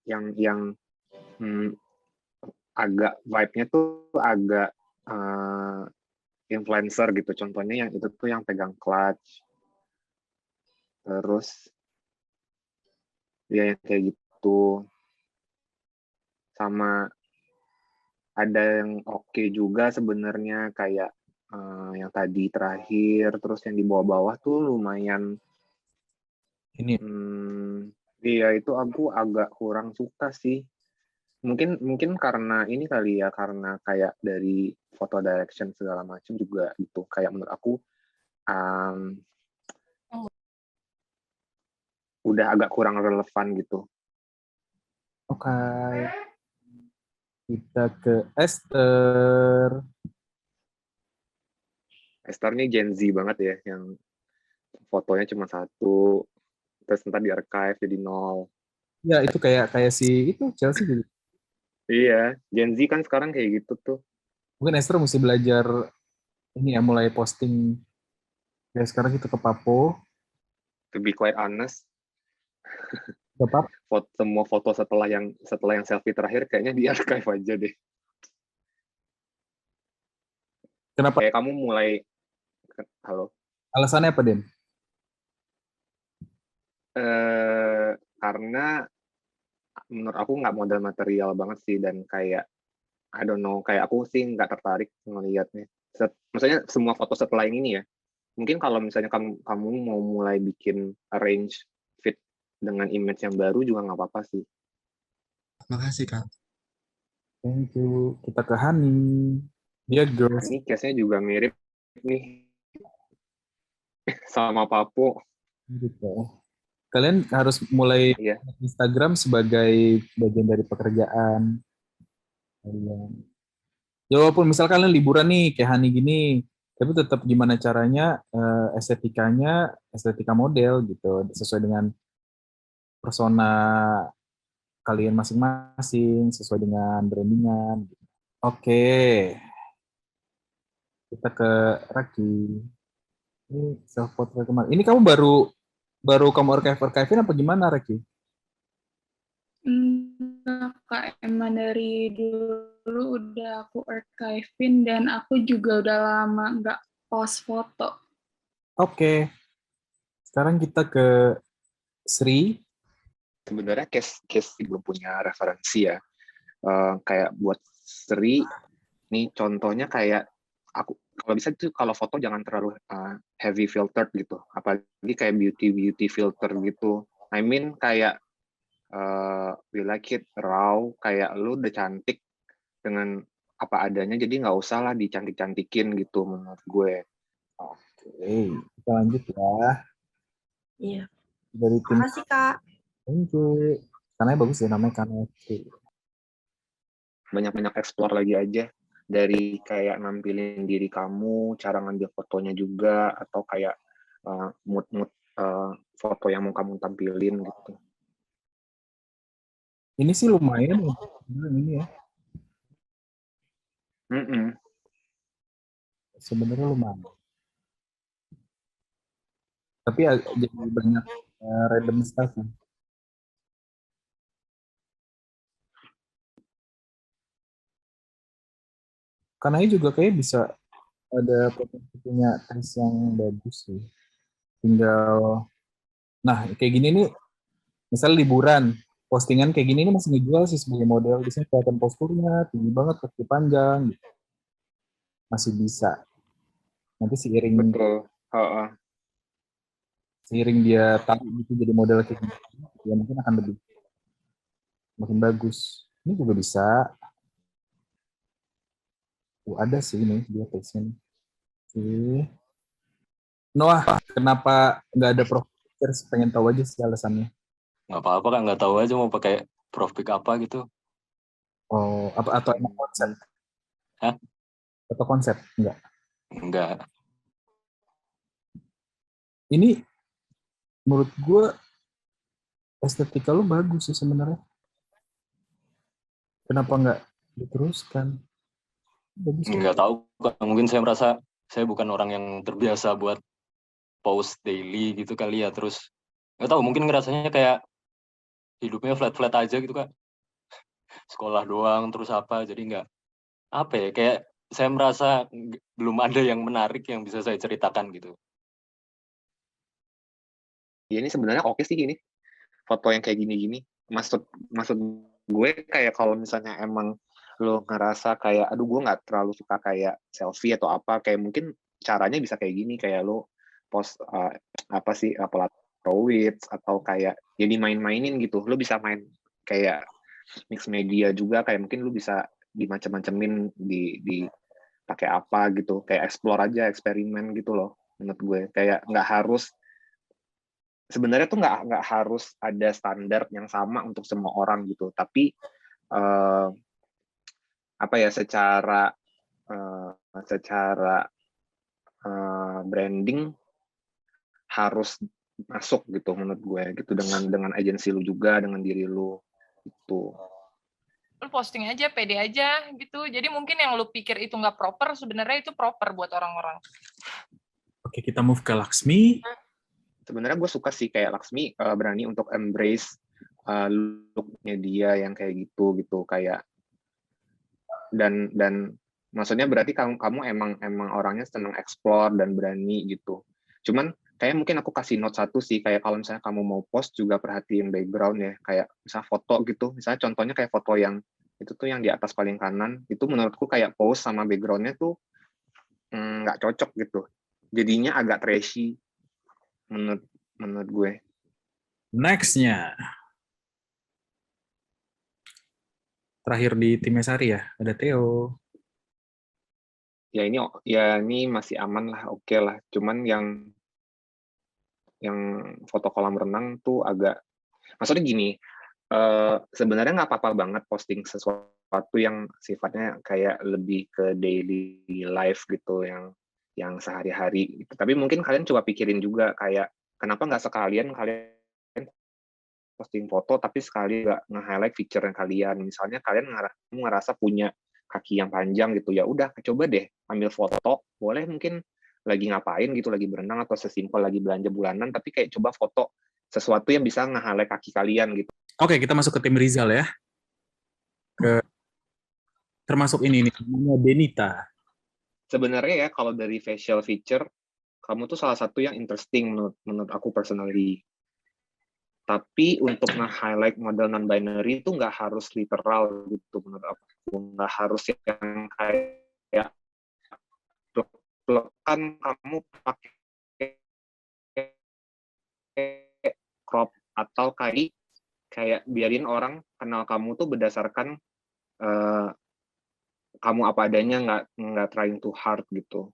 agak vibe-nya tuh agak influencer gitu. Contohnya yang itu tuh yang pegang clutch. Terus ya yang kayak gitu. Sama ada yang oke juga sebenarnya kayak yang tadi terakhir, terus yang di bawah-bawah tuh lumayan. Ini Iya itu aku agak kurang suka sih. Mungkin karena ini kali ya, karena kayak dari photo direction segala macam juga gitu. Kayak menurut aku udah agak kurang relevan gitu. Oke. Kita ke Esther. Esther nih Gen Z banget ya, yang fotonya cuma satu, terus ntar di archive jadi 0. Ya itu kayak si itu Chelsea juga. Iya, Gen Z kan sekarang kayak gitu tuh. Mungkin Esther mesti belajar ini ya, mulai posting ya sekarang kita ke Papo. To be quite honest, Tetap. Semua foto setelah yang selfie terakhir kayaknya di archive aja deh. Kenapa? Kayak kamu mulai, halo? Alasannya apa, Den? Karena menurut aku nggak modal material banget sih, dan kayak I don't know, kayak aku sih nggak tertarik ngelihatnya. Maksudnya semua foto setelah yang ini ya. Mungkin kalau misalnya kamu mau mulai bikin arrange fit dengan image yang baru juga nggak apa-apa sih. Makasih, Kak. Thank you. Kita ke Hani. Dia girls. Ini case-nya juga mirip nih sama Papo. Gitu. Kalian harus mulai Instagram sebagai bagian dari pekerjaan. Ya walaupun misal kalian liburan nih kayak Hani gini, tapi tetap gimana caranya estetika model gitu, sesuai dengan persona kalian masing-masing, sesuai dengan brandingan. Gitu. Oke. Kita ke Raki. Ini self portrait kemarin. Ini kamu baru kamu archive-in apa gimana, Raki? Kak, emang dari dulu udah aku archive-in dan aku juga udah lama nggak post foto. Oke. Sekarang kita ke Sri. Sebenarnya case belum punya referensi ya. Kayak buat Sri, nih contohnya kayak aku kalau bisa tuh kalau foto jangan terlalu heavy filtered gitu. Apalagi kayak beauty filter gitu. I mean kayak we like it raw, kayak lu udah cantik dengan apa adanya, jadi nggak usah lah dicantik-cantikin gitu menurut gue. Oke, kita lanjut ya. Iya. Dari tim. Makasih, Kak. Thank you. Karena bagus ya namanya karena banyak-banyak explore lagi aja, dari kayak nampilin diri kamu, cara ngambil fotonya juga, atau kayak mood foto yang mau kamu tampilin gitu. Ini sih lumayan ini ya. Sebenarnya lumayan. Tapi jadi banyak random stuff. Karena ini juga kayak bisa ada potensi punya taste yang bagus sih. Tinggal, nah kayak gini nih, misal liburan, postingan kayak gini nih masih ngejual sih sebagai model. Di sini kelihatan posturnya tinggi banget, kaki panjang, gitu. Masih bisa. Nanti seiring dia tahu gitu jadi model kayak gini, ya mungkin akan lebih makin bagus. Ini juga bisa. Ada sih ini dia passion. Oke. Noah, kenapa nggak ada profil picture? Pengen tahu aja sih alasannya. Nggak apa-apa kan, nggak tahu aja mau pakai prof pic apa gitu. Oh, atau emang konsep? Hah? Atau konsep? Enggak. Ini menurut gue estetika lu bagus sih sebenarnya. Kenapa nggak diteruskan? Nggak tahu, mungkin saya merasa saya bukan orang yang terbiasa buat post daily gitu kali ya, terus nggak tahu, mungkin ngerasanya kayak hidupnya flat aja gitu Kak, sekolah doang terus apa, jadi nggak apa ya, kayak saya merasa belum ada yang menarik yang bisa saya ceritakan gitu. Ya ini sebenarnya oke sih ini foto yang kayak gini-gini. Maksud gue kayak kalau misalnya emang lo ngerasa kayak aduh gue nggak terlalu suka kayak selfie atau apa, kayak mungkin caranya bisa kayak gini, kayak lo post apa sih Polaroids atau kayak jadi main-mainin gitu. Lo bisa main kayak mix media juga, kayak mungkin lo bisa dimacem-macemin di pakai apa gitu, kayak explore aja, eksperimen gitu loh. Menurut gue kayak nggak harus, sebenarnya tuh nggak harus ada standar yang sama untuk semua orang gitu, tapi apa ya, secara branding harus masuk gitu menurut gue gitu, dengan agensi lu juga, dengan diri lu itu. Lu posting aja, pede aja gitu. Jadi mungkin yang lu pikir itu nggak proper, sebenarnya itu proper buat orang-orang. Oke, kita move ke Laksmi. Sebenarnya gue suka sih kayak Laksmi berani untuk embrace look-nya dia yang kayak gitu kayak, dan maksudnya berarti kamu emang orangnya senang explore dan berani gitu. Cuman kayak mungkin aku kasih note satu sih, kayak kalau misalnya kamu mau post juga perhatiin background ya, kayak misalnya foto gitu, misalnya contohnya kayak foto yang itu tuh yang di atas paling kanan, itu menurutku kayak pose sama backgroundnya tuh nggak cocok gitu, jadinya agak trashy menurut gue. Next-nya. Terakhir di timnya Sari ya, ada Theo. Ya ini masih aman lah, oke lah. Cuman yang foto kolam renang tuh agak, maksudnya gini, sebenarnya nggak apa-apa banget posting sesuatu yang sifatnya kayak lebih ke daily life gitu, yang sehari-hari gitu. Tapi mungkin kalian coba pikirin juga kayak kenapa nggak sekalian kalian posting foto tapi sekali nggak nge-highlight feature yang kalian. Misalnya kalian ngerasa punya kaki yang panjang gitu, ya udah coba deh ambil foto, boleh mungkin lagi ngapain gitu, lagi berenang atau sesimpel lagi belanja bulanan, tapi kayak coba foto sesuatu yang bisa nge-highlight kaki kalian gitu. Oke, kita masuk ke tim Rizal ya. Termasuk ini nih, namanya Benita. Sebenarnya ya kalau dari facial feature, kamu tuh salah satu yang interesting menurut aku personally. Tapi untuk nge-highlight model non-binary itu nggak harus literal gitu menurut aku. Nggak harus yang kayak plek-plekan kamu pakai crop, atau kayak biarin orang kenal kamu tuh berdasarkan kamu apa adanya, nggak trying too hard gitu.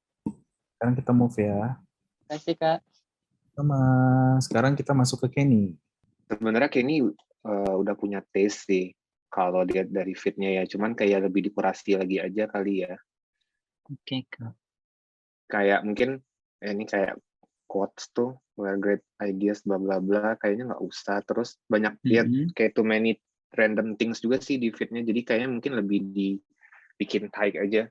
Sekarang kita move ya. Terima kasih, Kak. Sama sekarang kita masuk ke Kenny. Sebenarnya Kenny udah punya taste sih kalau lihat dari fitnya ya, cuman kayak lebih dikurasi lagi aja kali ya. Oke, Kak. Kayak mungkin ini kayak quotes tuh, were great ideas bla bla bla, kayaknya nggak usah. Terus banyak lihat kayak too many random things juga sih di fitnya, jadi kayaknya mungkin lebih dibikin tight aja,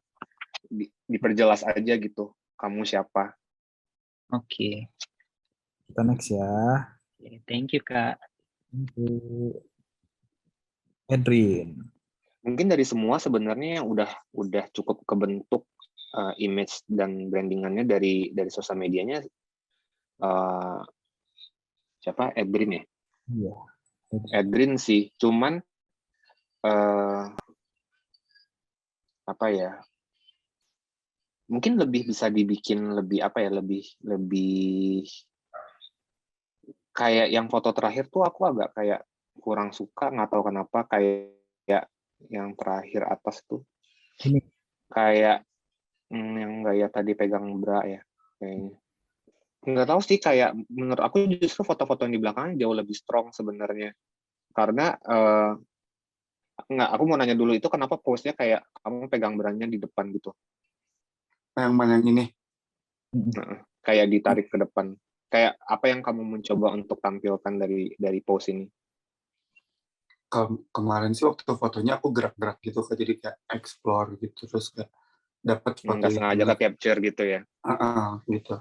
diperjelas aja gitu kamu siapa. Oke. Kita next ya. Thank you, Kak. Thank you. Edrin. Mungkin dari semua sebenarnya yang udah cukup kebentuk image dan brandingannya dari sosial medianya, siapa? Edrin ya? Iya. Edrin sih, cuman apa ya? Mungkin lebih bisa dibikin lebih apa ya? Lebih kayak yang foto terakhir tuh aku agak kayak kurang suka, nggak tahu kenapa, kayak yang terakhir atas tuh ini kayak yang gaya tadi pegang bra ya kayaknya. Nggak tahu sih, kayak menurut aku justru foto-foto yang di belakang jauh lebih strong sebenarnya, karena aku mau nanya dulu, itu kenapa pose-nya kayak kamu pegang branya di depan gitu? Yang mana yang ini? Kayak ditarik ke depan. Kayak apa yang kamu mencoba untuk tampilkan dari pose ini? Kemarin sih waktu fotonya aku gerak-gerak gitu, jadi kayak explore gitu, terus kayak dapat foto nggak sengaja ke capture gitu ya? Gitu.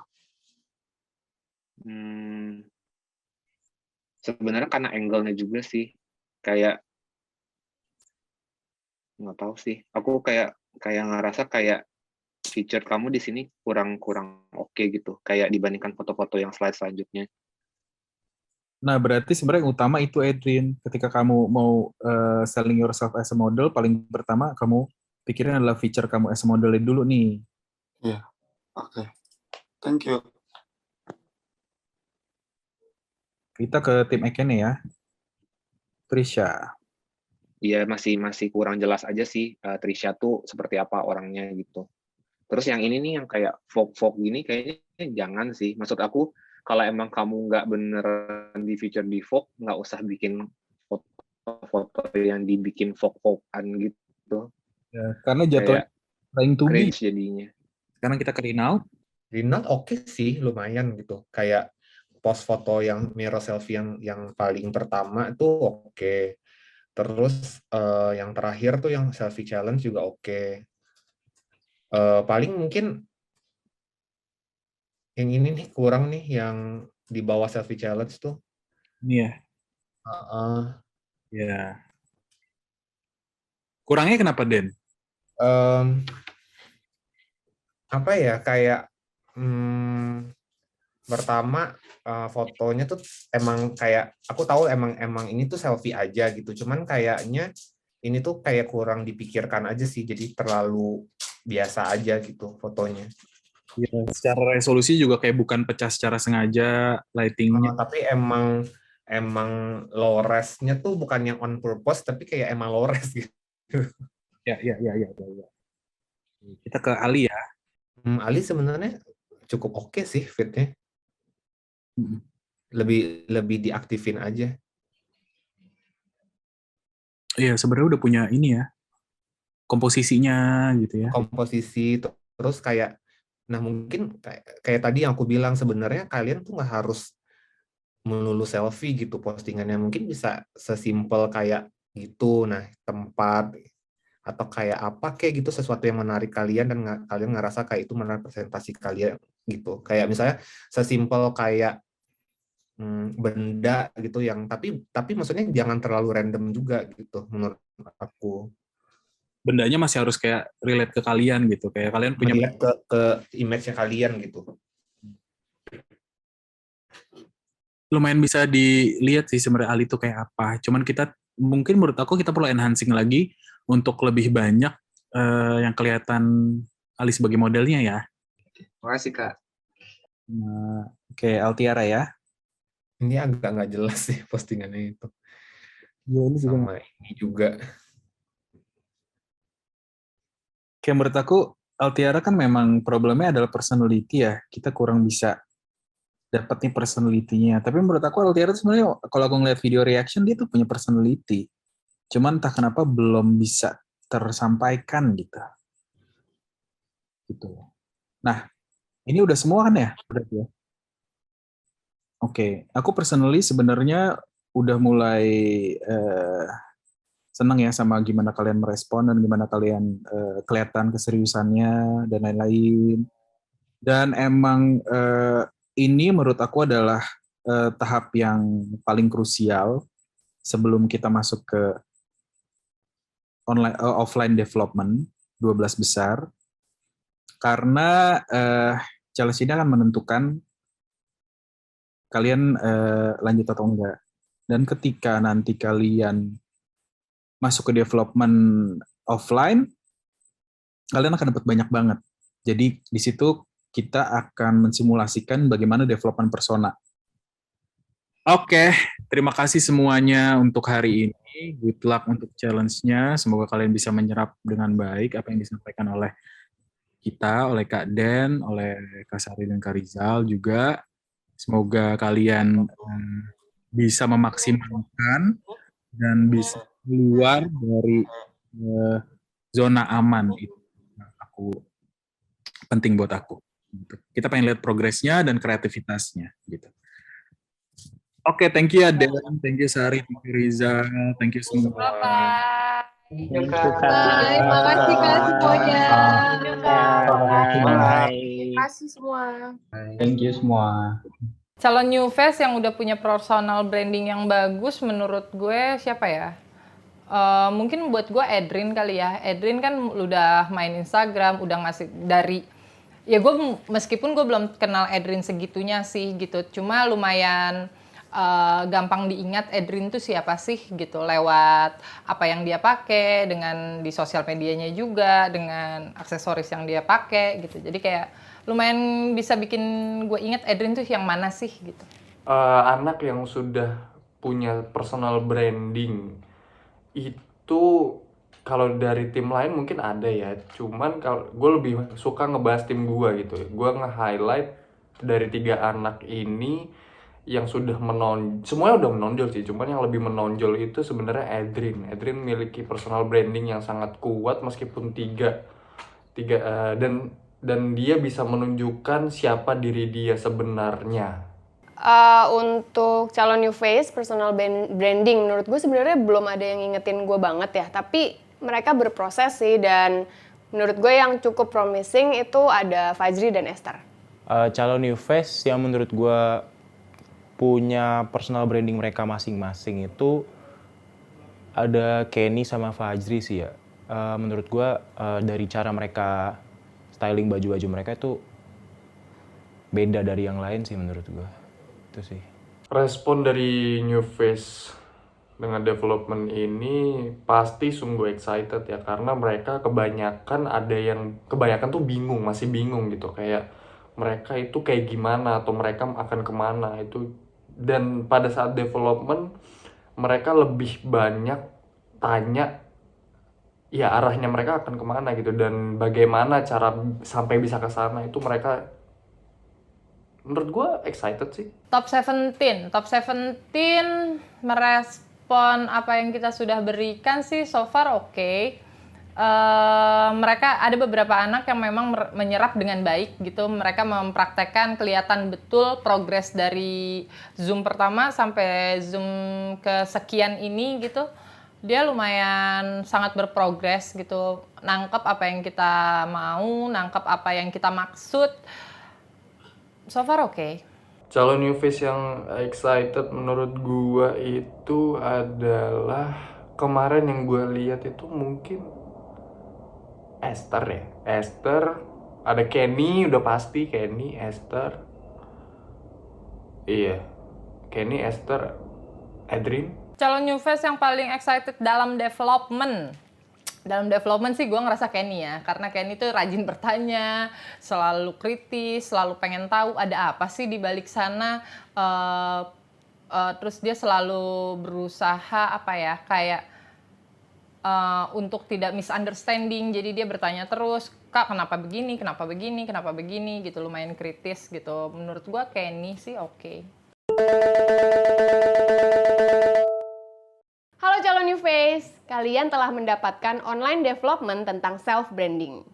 Sebenarnya karena angle-nya juga sih, kayak nggak tahu sih. Aku kayak ngerasa kayak feature kamu di sini kurang oke gitu, kayak dibandingkan foto-foto yang slide selanjutnya. Nah, berarti sebenarnya yang utama itu, Edwin. Ketika kamu mau selling yourself as a model, paling pertama kamu pikirin adalah feature kamu as a model dulu nih. Iya, oke. Thank you. Kita ke tim Ekene ya. Trisha. Iya, masih kurang jelas aja sih Trisha tuh seperti apa orangnya gitu. Terus yang ini nih yang kayak Vogue gini kayaknya jangan sih. Maksud aku kalau emang kamu nggak beneran di feature di Vogue, nggak usah bikin foto-foto yang dibikin Vogue-Vogue-an gitu. Ya, karena jatuhnya trying to be. Cringe jadinya. Sekarang kita ke Rinald. Rinald oke sih, lumayan gitu. Kayak post foto yang mirror selfie yang paling pertama itu oke. Terus yang terakhir tuh yang selfie challenge juga oke. Paling mungkin yang ini nih kurang nih yang di bawah selfie challenge tuh. Iya. Ya. Kurangnya kenapa, Den? Apa ya, kayak pertama fotonya tuh emang kayak aku tahu emang ini tuh selfie aja gitu, cuman kayaknya ini tuh kayak kurang dipikirkan aja sih, jadi terlalu biasa aja gitu fotonya. Ya, secara resolusi juga kayak bukan pecah secara sengaja lightingnya. Tapi emang low res-nya tuh bukan yang on purpose, tapi kayak emang low res gitu. Ya. Kita ke Ali ya. Ali sebenarnya cukup oke sih fitnya. Lebih diaktifin aja. Iya, sebenarnya udah punya ini ya, komposisinya gitu ya. Komposisi terus kayak, nah mungkin kayak tadi yang aku bilang, sebenarnya kalian tuh nggak harus melulu selfie gitu postingannya, mungkin bisa sesimpel kayak gitu, nah tempat atau kayak apa kayak gitu, sesuatu yang menarik kalian dan kalian ngerasa kayak itu menarik presentasi kalian gitu, kayak misalnya sesimpel kayak benda gitu yang tapi maksudnya jangan terlalu random juga gitu menurut aku. Bendanya masih harus kayak relate ke kalian gitu, kayak kalian punya ke image-nya kalian gitu. Lumayan bisa dilihat sih sebenarnya Ali itu kayak apa. Cuman kita mungkin menurut aku kita perlu enhancing lagi untuk lebih banyak yang kelihatan Ali sebagai modelnya ya. Makasih Kak. Oke, Altiara ya. Ini agak nggak jelas sih postingannya itu. Ya, ini sama ini juga. Kayak menurut aku Altiara kan memang problemnya adalah personality ya. Kita kurang bisa dapat nih personality-nya. Tapi menurut aku Altiara sebenarnya kalau aku ngeliat video reaction dia tuh punya personality. Cuman entah kenapa belum bisa tersampaikan gitu. Gitu. Nah, ini udah semua kan ya? Berarti ya. Oke, aku personally sebenarnya udah mulai senang ya sama gimana kalian merespon dan gimana kalian kelihatan keseriusannya dan lain-lain. Dan emang ini menurut aku adalah tahap yang paling krusial sebelum kita masuk ke offline development 12 besar. Karena challenge ini akan menentukan kalian lanjut atau enggak. Dan ketika nanti kalian masuk ke development offline, kalian akan dapat banyak banget. Jadi di situ kita akan mensimulasikan bagaimana development persona. Oke, terima kasih semuanya untuk hari ini. Good luck untuk challenge-nya. Semoga kalian bisa menyerap dengan baik apa yang disampaikan oleh kita, oleh Kak Den, oleh Kak Sari dan Kak Rizal juga. Semoga kalian bisa memaksimalkan dan bisa keluar dari zona aman. Itu penting buat aku. Kita pengen lihat progresnya dan kreativitasnya. Gitu. Oke, thank you ya Den, thank you Sari, thank you Rizal, thank you semua. Terima kasih Kak semuanya. Terima kasih semua. Thank you semua. Calon new face yang udah punya personal branding yang bagus menurut gue siapa ya? Mungkin buat gue Edrin kali ya. Edrin kan udah main Instagram, udah ngasih dari ya gue meskipun gue belum kenal Edrin segitunya sih gitu. Cuma lumayan gampang diingat Edrin tuh siapa sih gitu lewat apa yang dia pakai, dengan di sosial medianya juga, dengan aksesoris yang dia pakai gitu. Jadi kayak lumayan bisa bikin gue ingat Edrin tuh yang mana sih gitu. Anak yang sudah punya personal branding itu kalau dari tim lain mungkin ada ya, cuman kalau gue lebih suka ngebahas tim gue gitu. Gue nge-highlight dari 3 anak ini yang sudah semuanya udah menonjol sih, cuman yang lebih menonjol itu sebenarnya Edrin. Edrin memiliki personal branding yang sangat kuat meskipun tiga dan dia bisa menunjukkan siapa diri dia sebenarnya. Untuk calon new face personal branding menurut gue sebenarnya belum ada yang ngingetin gue banget ya, tapi mereka berproses sih, dan menurut gue yang cukup promising itu ada Fajri dan Esther. Calon new face yang menurut gue punya personal branding mereka masing-masing itu ada Kenny sama Fajri sih ya. Menurut gue dari cara mereka styling baju-baju mereka itu beda dari yang lain sih menurut gue. Itu sih. Respon dari new face dengan development ini pasti sungguh excited ya, karena mereka kebanyakan tuh masih bingung gitu, kayak mereka itu kayak gimana atau mereka akan kemana itu. Dan pada saat development mereka lebih banyak tanya ya arahnya mereka akan kemana gitu, dan bagaimana cara sampai bisa ke sana itu mereka menurut gue excited sih. Top 17 merespon apa yang kita sudah berikan sih so far oke. Mereka ada beberapa anak yang memang menyerap dengan baik gitu. Mereka mempraktekkan, kelihatan betul progres dari Zoom pertama sampai Zoom kesekian ini gitu. Dia lumayan sangat berprogres gitu. Nangkep apa yang kita mau, nangkep apa yang kita maksud. So far oke. Calon new face yang excited menurut gua itu adalah kemarin yang gua lihat itu mungkin Esther ya. Esther, ada Kenny udah pasti, Kenny, Esther. Iya. Kenny, Esther, Edrin. Calon new face yang paling excited dalam development sih gue ngerasa Kenny ya, karena Kenny tuh rajin bertanya, selalu kritis, selalu pengen tahu ada apa sih di balik sana. Terus dia selalu berusaha untuk tidak misunderstanding, jadi dia bertanya terus, Kak kenapa begini gitu, lumayan kritis gitu. Menurut gue Kenny sih oke. Halo calon new face, kalian telah mendapatkan online development tentang self-branding.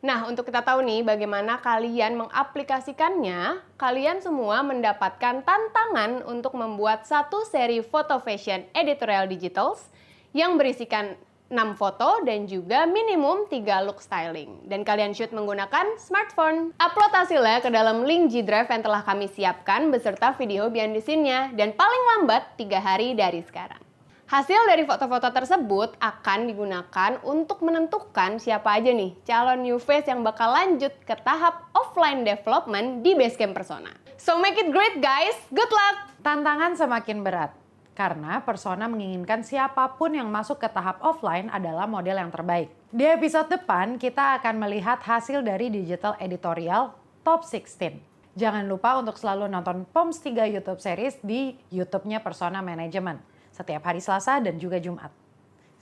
Nah, untuk kita tahu nih bagaimana kalian mengaplikasikannya, kalian semua mendapatkan tantangan untuk membuat satu seri foto fashion editorial digitals yang berisikan 6 foto dan juga minimum 3 look styling. Dan kalian shoot menggunakan smartphone. Upload hasilnya ke dalam link G Drive yang telah kami siapkan beserta video behind the scene-nya, dan paling lambat 3 hari dari sekarang. Hasil dari foto-foto tersebut akan digunakan untuk menentukan siapa aja nih calon new face yang bakal lanjut ke tahap offline development di Basecamp Persona. So make it great guys, good luck! Tantangan semakin berat karena Persona menginginkan siapapun yang masuk ke tahap offline adalah model yang terbaik. Di episode depan kita akan melihat hasil dari digital editorial Top 16. Jangan lupa untuk selalu nonton POMS 3 YouTube series di YouTube-nya Persona Management setiap hari Selasa dan juga Jumat.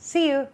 See you!